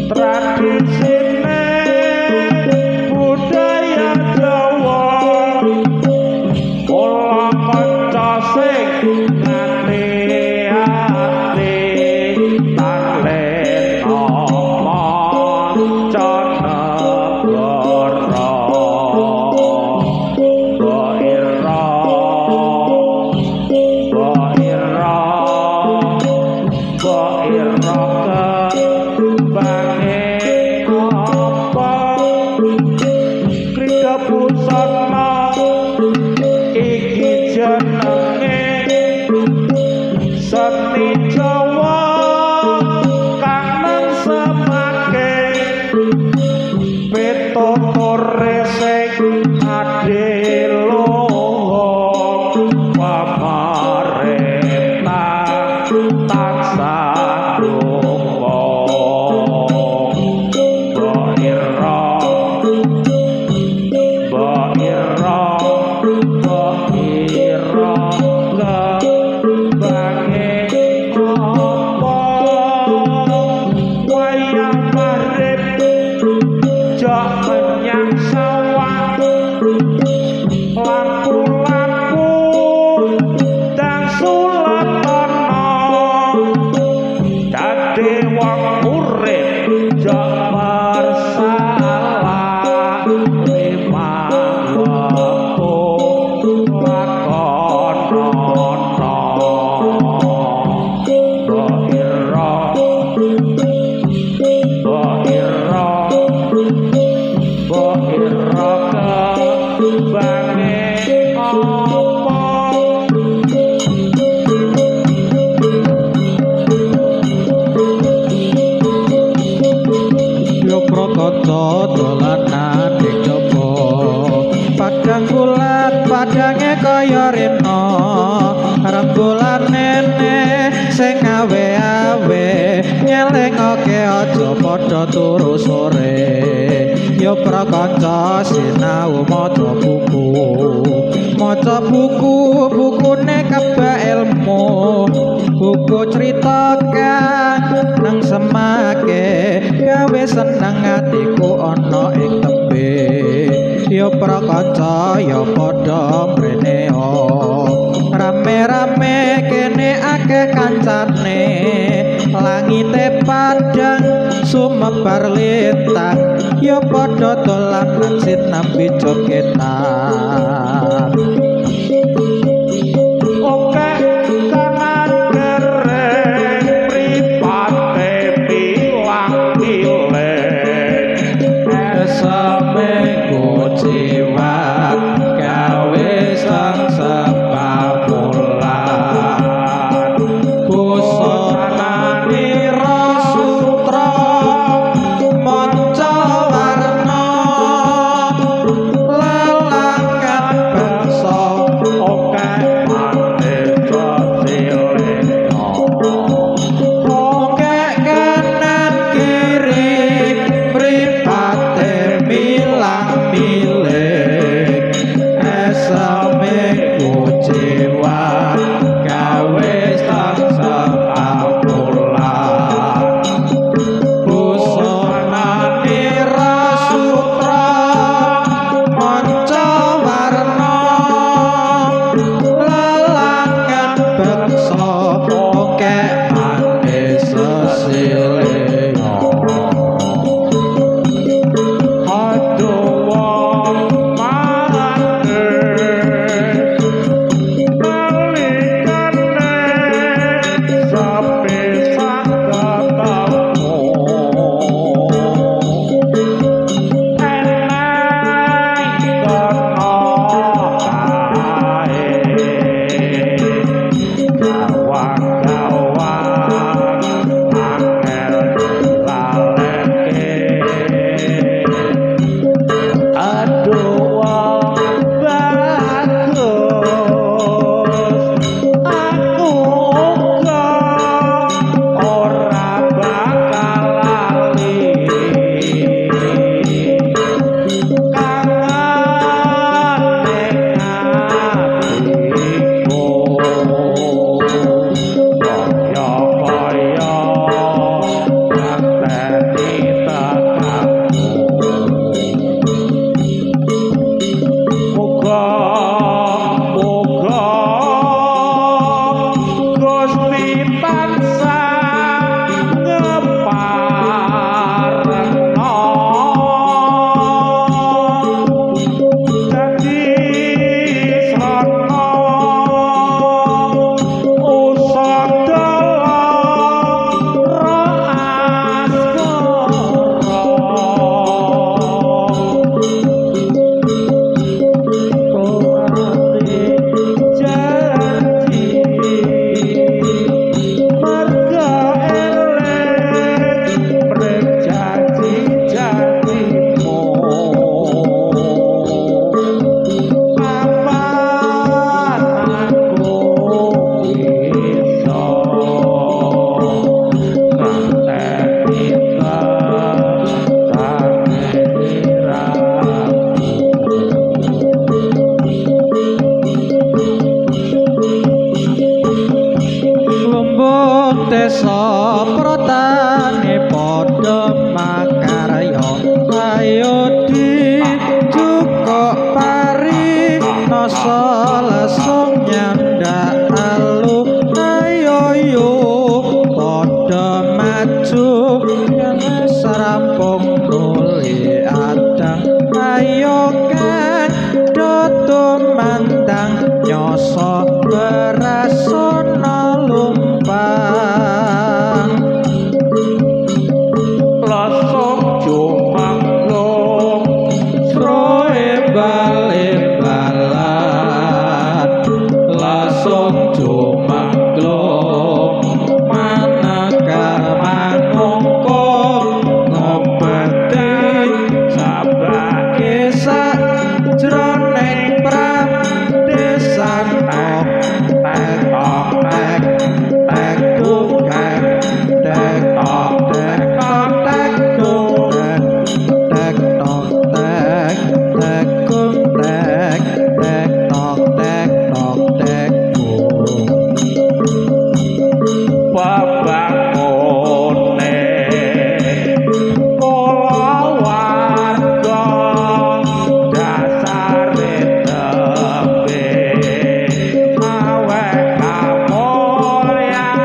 tradisine budaya Jawa kula kanca sing ngati ati tanlen manca negara baira bange apa krida pusana iki jenenge seni Jawa kang semake pitutore sing adelo pamarentah tansah padange kaya rena rembulan nene sing awe-awe nyelengoke aja padha turu sore ya prakanca sinau maca buku bukune kebak ilmu buku crita kang nang semake gawe seneng atiku ana ing tembe ya prakanca ya padha mreneo rame-rame kene akeh kancane langite padang sumebar lintang ya padha dolan lansit nampi jogetan oke kanan dereng mripate pilang ileng seminggu jiwa gawe sang sepamulan busanani rasutra manca warna lelangkan bangsa protane padha makarya ayo dijukuk pari nasa langsung nyandak alu ayo yo padha maju yen sarampung nuli adang ayo kan dodo mantang nyoso berasana lumpang lasong jumanglung sroe bale-balan lasong jumanglung manakar manungko ngobati sabake sajroning pradesan tek tok tek tek tuk tek tek tok tek tok tek tuk tek tok tek tek tuk tek tek tok tek tok tek tuk babangone kula warga dasare tembe aweh kamulyan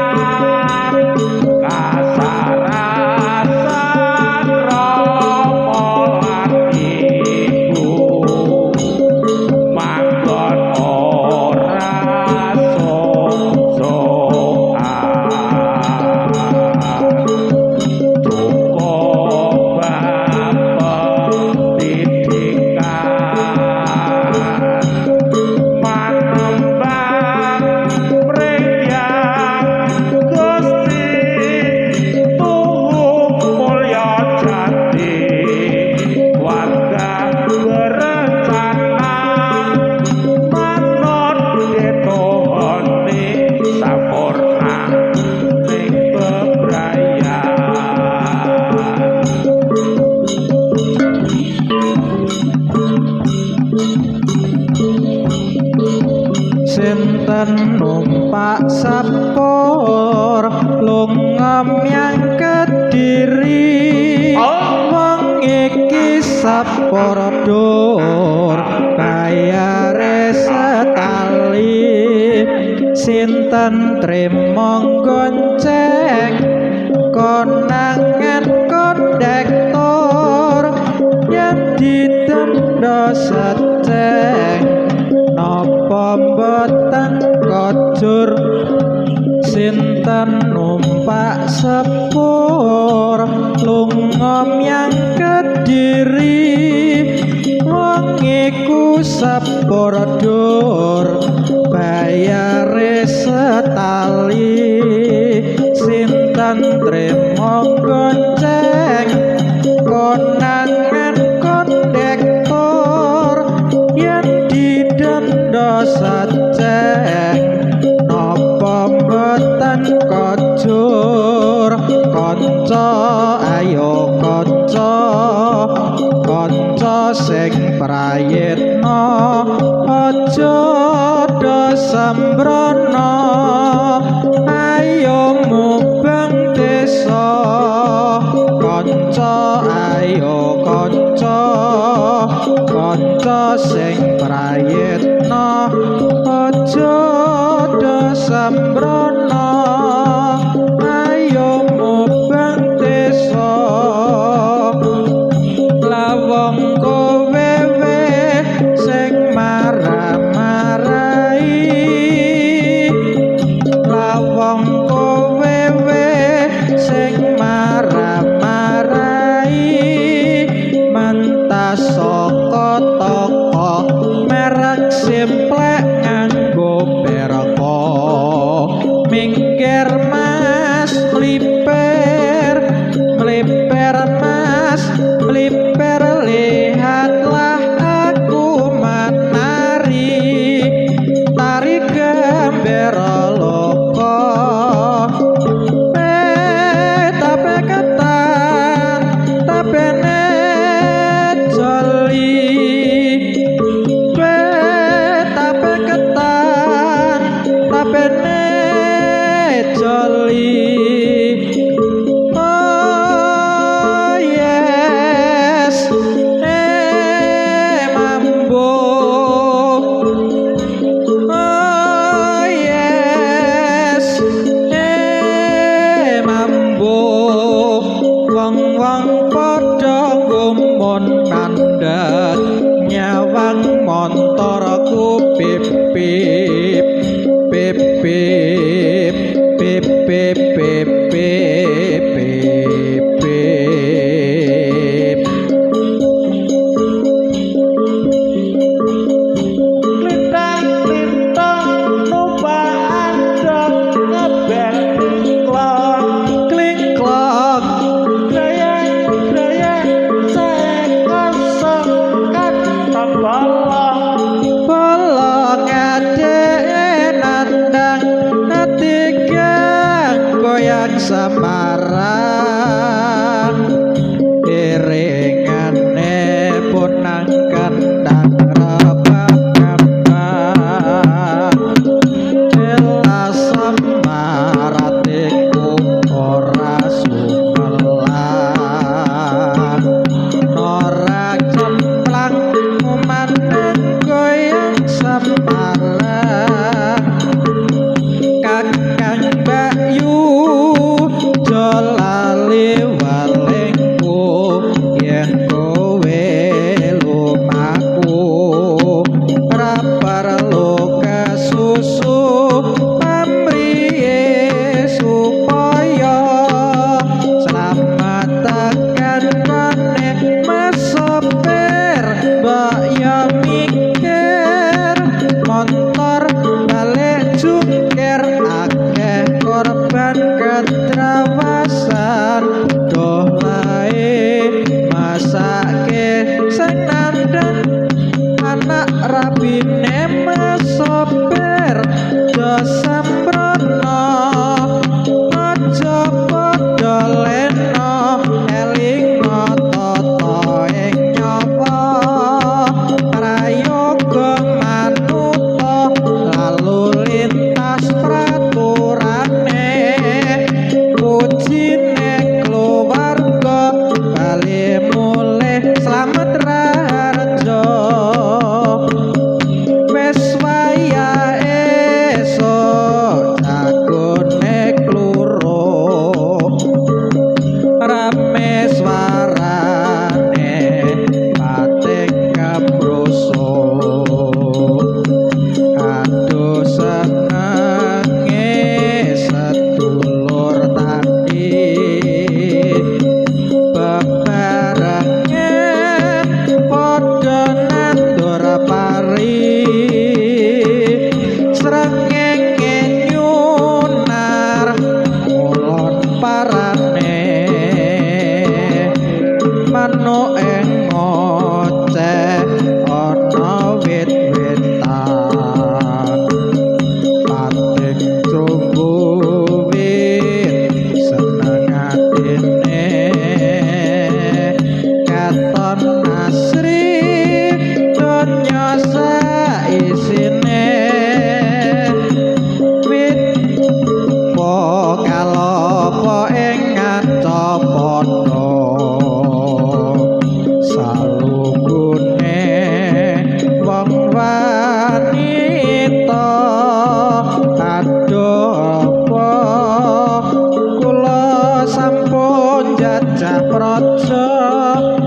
kasarasan rama lan ibu manggon ora cukup pendidikan manembang pringyan Gusti tuhu mulya jati warga berencana manut ditohoni sampurna ning bebrayan sinten numpak sapur lunga menyang Kediri wong iki sapur dur bayare setali sinten trimo gonceng konangan kondektor yen didenda seceng napa mboten kojur sinten numpak sepur lunga menyang Kediri wong iku sepur dur bayare setali sinten trimo gonceng konangan kondektor yen didenda seceng napa mboten kojur kanca ayo kanca kanca sing prayitna aja do sambrana ayo mubeng desa kanca ayo kanca kanca sing prayitna aja do sambrana ayo mubeng desa lawang kowe sing marah-marahi lawang kowe sing marah-marahi mentas saka toko merek simplek nganggo perko minggir mas meliper meliper mas meliper lihatlah aku menari tari gembira loko tape ketan tape joli tape ketan tape joli sembarang iringane punang kendang rebab kembang ila semaratiku ora sumelang ora cemplang umaneng goyang sembarang kakang Bayu jolali walengku yen kowe lumaku ora perlu kesusu pamriye supaya selamat tekan maneh Mas sopir mbok ya mikir motor balik jungkir akeh korban ketrawasan doh lae masake sing nandang anak rabine Mas sopir do sembrono aja padha leno elingo tata ing nyawa prayoga manuta lalu lintas praturane pujine keluarga bali mulih slamet raharjo wis wayahe esuk jagone kluro rame swarane pating kabroso aduh senenge sedulur tadi bebarengan padha nandur pari srengenge nyunar ulon parane manuk ing ngoceh ana wit-witan pating trunggu wit seneng atine katon asri donya saisine wit pokalopo ing ngaca padha salugune wong wanita aduh apa kula sampun jajah praja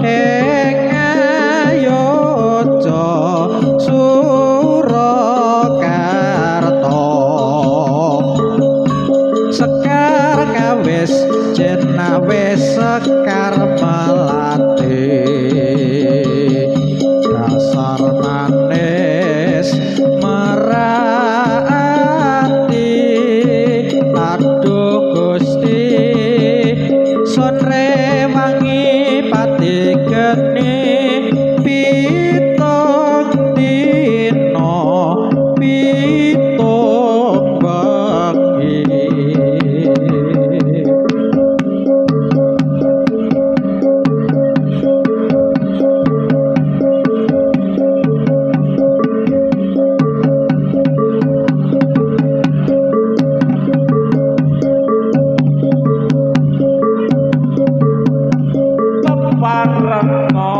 ing Ayodya Surakarta sekar kawis jenawis sekar melati dasar manis merati aduh Gusti sore wangi pati geni pitung dino pitung bengi Peparenga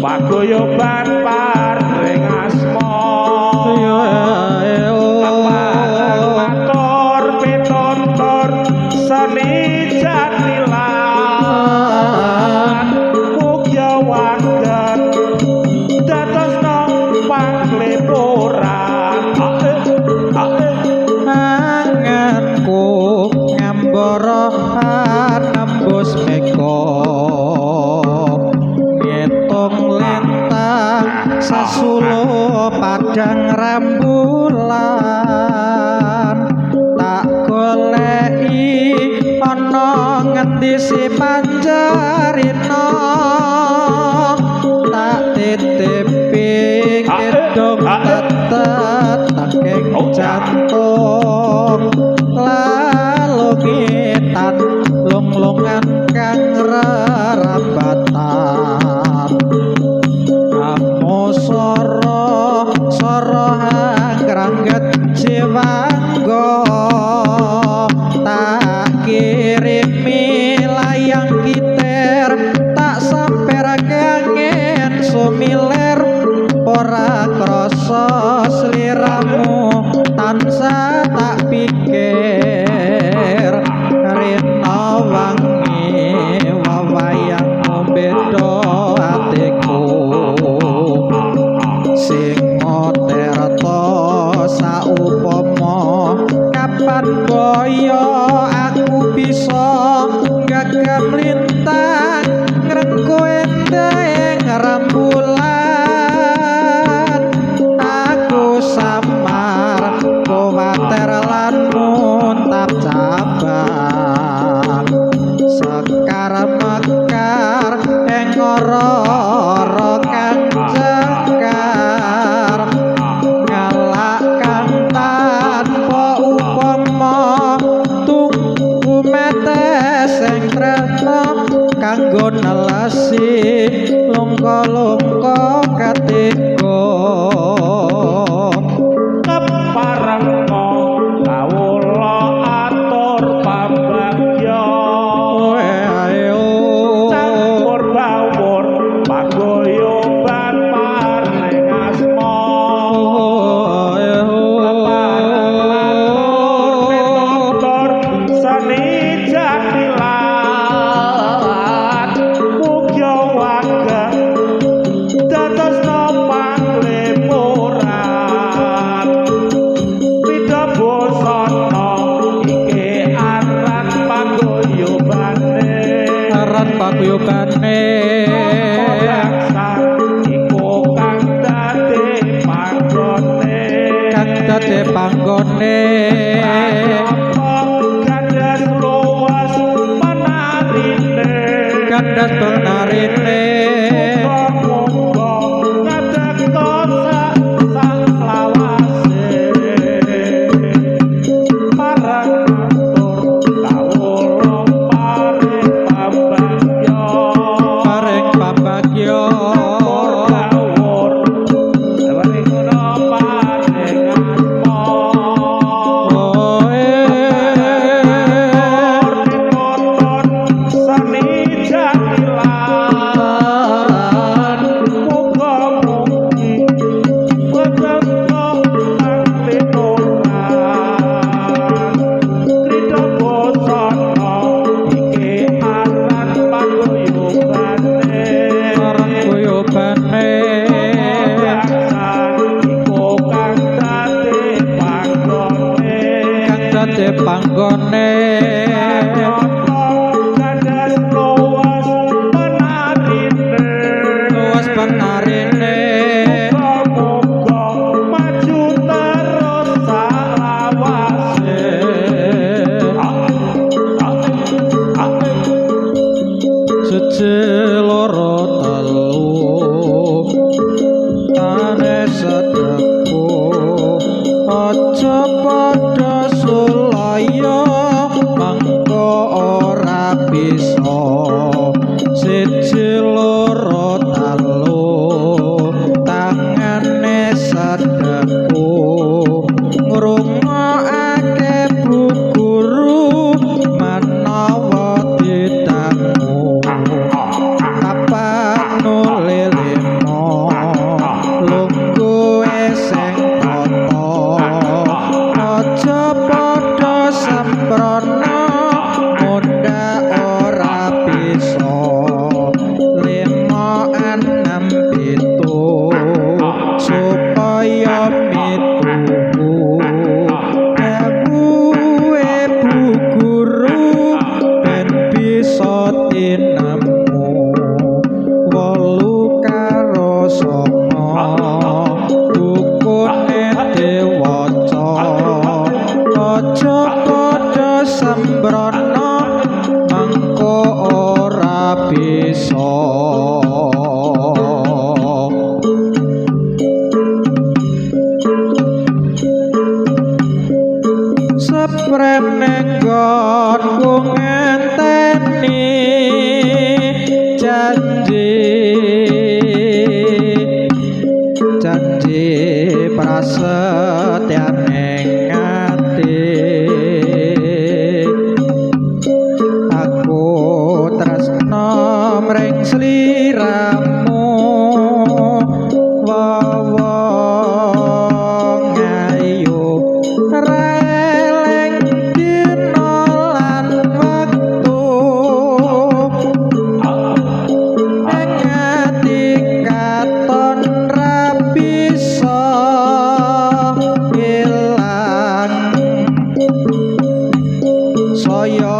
paguyuban paring asma matur pitutur seni jatilan mugia wagen dadosna panglepuran anganku ngambara nembus meko ngitung lintang sasulo padang rembulan tak goleki ana ngendi si panjarina tak titipi gedung tetet saking jantung lalu ngitan lunglungan kang rerabatan amusara sara hangrangget jiwangga tak kirimi layang kiter tak samperake angin sumiler ora krasa sliramu tansah tak pikir rina wangi wawayangmu beda atiku sing tirta saupama kapan boyo aku bisa gagam lintang ngrengku ing rembulan aku samar kuwatir lan muntap cabang sekar mekar ing ora kang cekar ngalak kang tanpa upama tunggu metes sing tresno kanggo nelesi lungka-lungka katiga keparengno kawula atur pambagya ayo campur bawur paguyuban paring asma pitutur seni jatilan mugia wagen dadosna panglepuran pidabosana iki aran paguyubane aran paguyubane iku kang dadi panggone gandas luas panarine gandas penarine muga ngadeka sak lawase marang atur kawula paring pambagya paring pambagya kawur paring ngono paring asma pitutur seni jatilan muga-mugi wedheka panglepuran krida bosana iki aran paguyubane aran paguyubane iku kang dadi panggone gandas luas penarine muga maju terus salawase siji loro telu ane sedekku aja padha sulaya mangko prasetyaning ati aku tresno mring sliramu wawong ayu releng dina lan wektu ing ati katon ra bisa ilang saya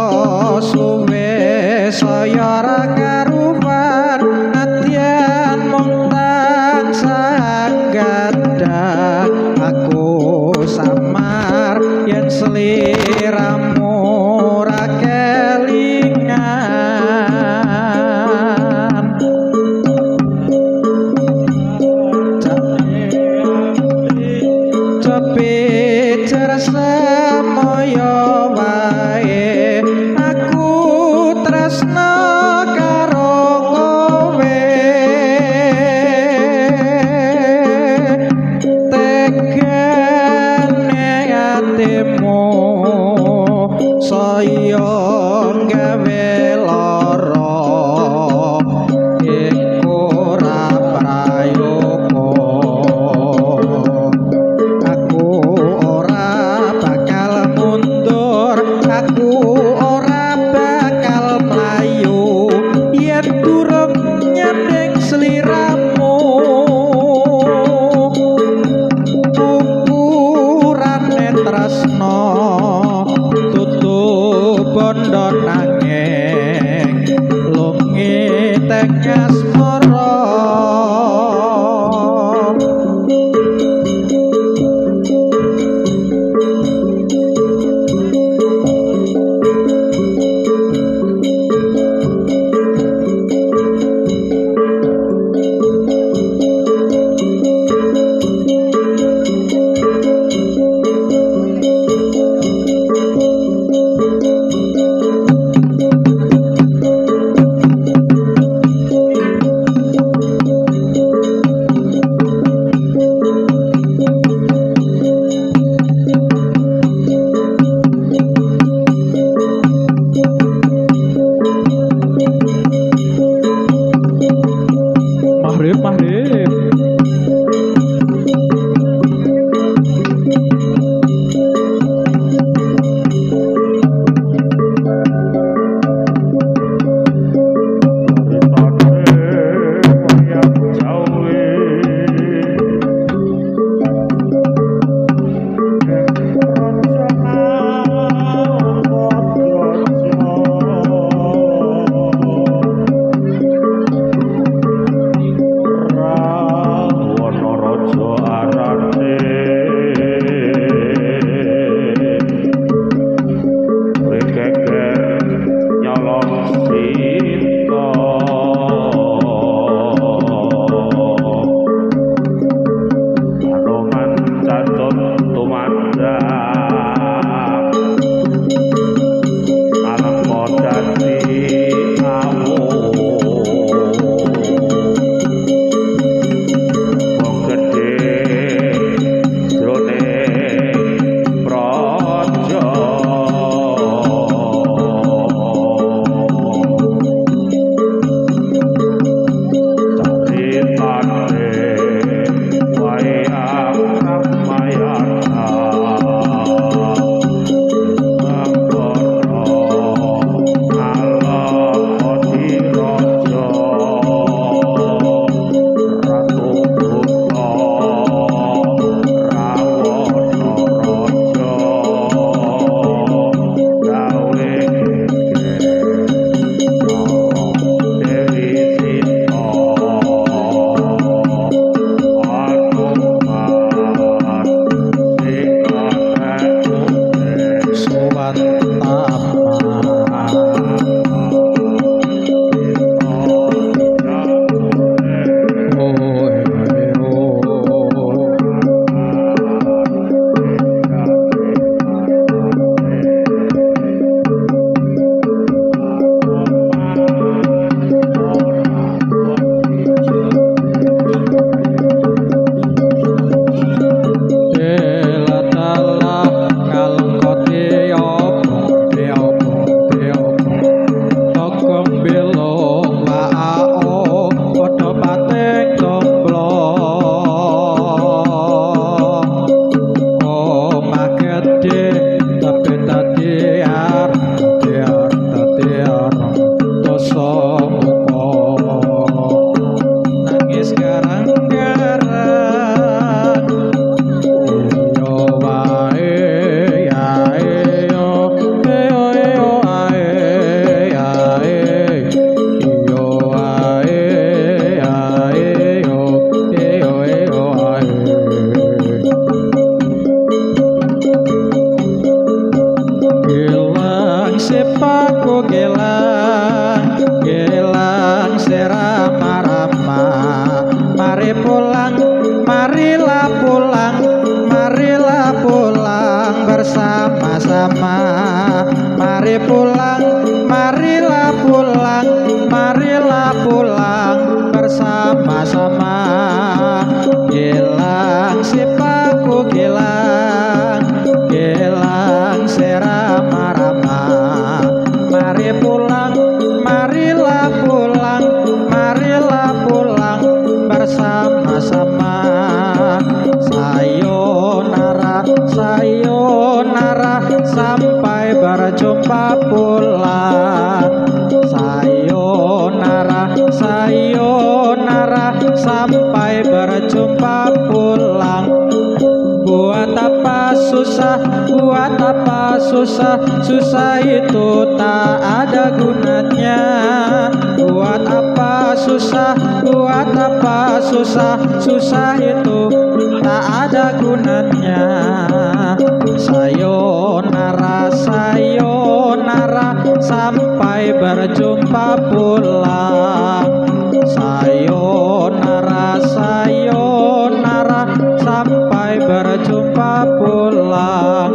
suwe saya ra karupan adyan mung tansah gadah aku samar yen sliramu ra kelingan cepet semoyo wae aku tresno karo kowe tegane atimu saya gawe lara iku ora prayoga aku ora bakal mundur aku ora bakal mlayu yen durung nyanding sliramu ukurane tresno tutup bondo nanging lungi tegas mara Mahrib Ra mari pulang, marilah pulang, marilah pulang bersama-sama. Mari pulang, marilah pulang, marilah pulang bersama-sama. Gilang sipaku gilang, gilang serama-rama. Mari pulang, marilah pulang, marilah pulang bersama-sama. Sayonara, sayonara, sampai berjumpa pulang. Sayonara, sayonara, sampai berjumpa pulang. Buat apa susah, buat apa susah, susah itu tak ada gunanya. Buat apa susah, buat apa susah, susah itu tak ada gunanya. Sayonara, sayonara, sampai berjumpa pulang. Sayonara, sayonara, sampai berjumpa pulang.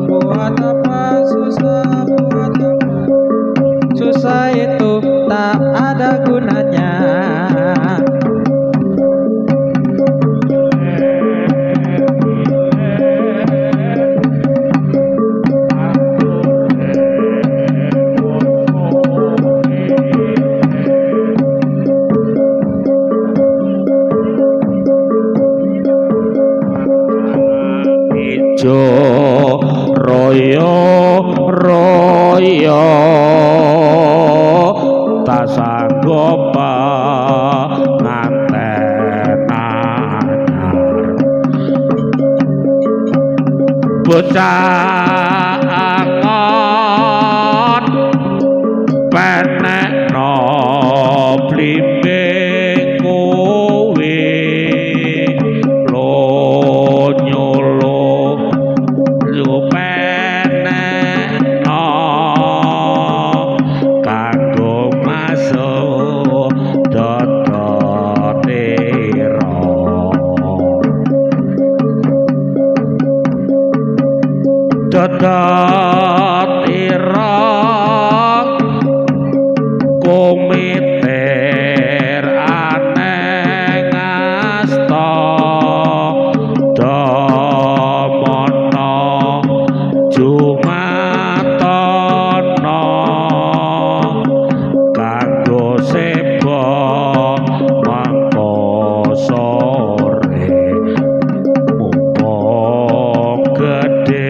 Buat apa susah, buat apa susah itu tak ada gunanya. Ijo royo royo tak sanggup nganten anyar. Bocah angon penekno blimbing kowe Dodot irok komiter aneng asta damono jumatono kanggo seba mangko sore mumpung gedhe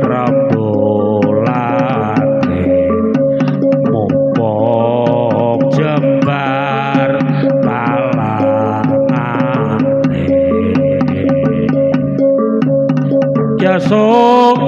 rambulane mumpung jembar palangane jasuk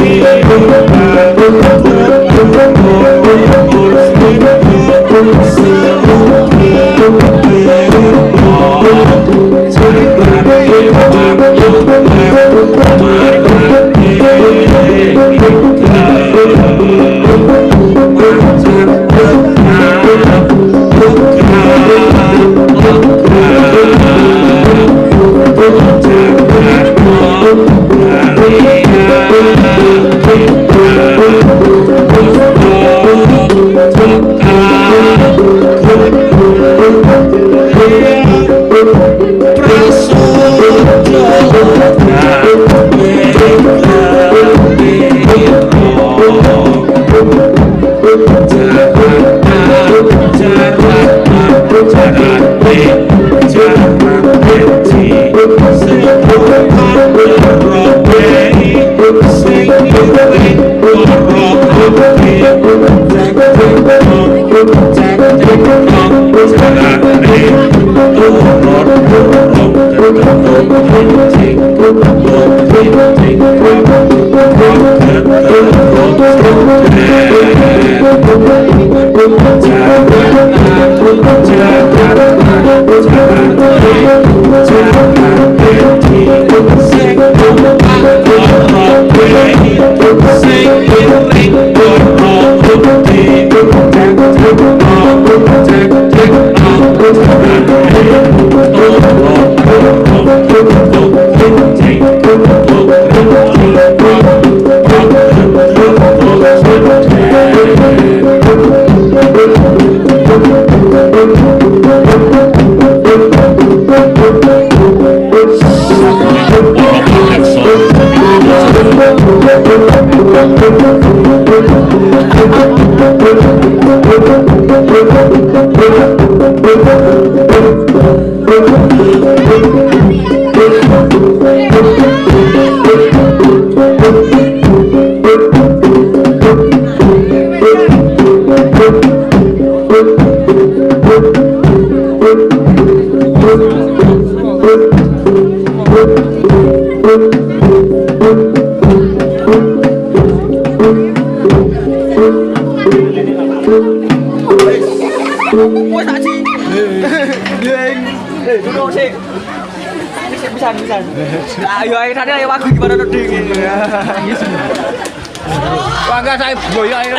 Oh, Bisa. Ayo tadi ayo aku gimana tadi ini. Wah enggak saya boyo ayo.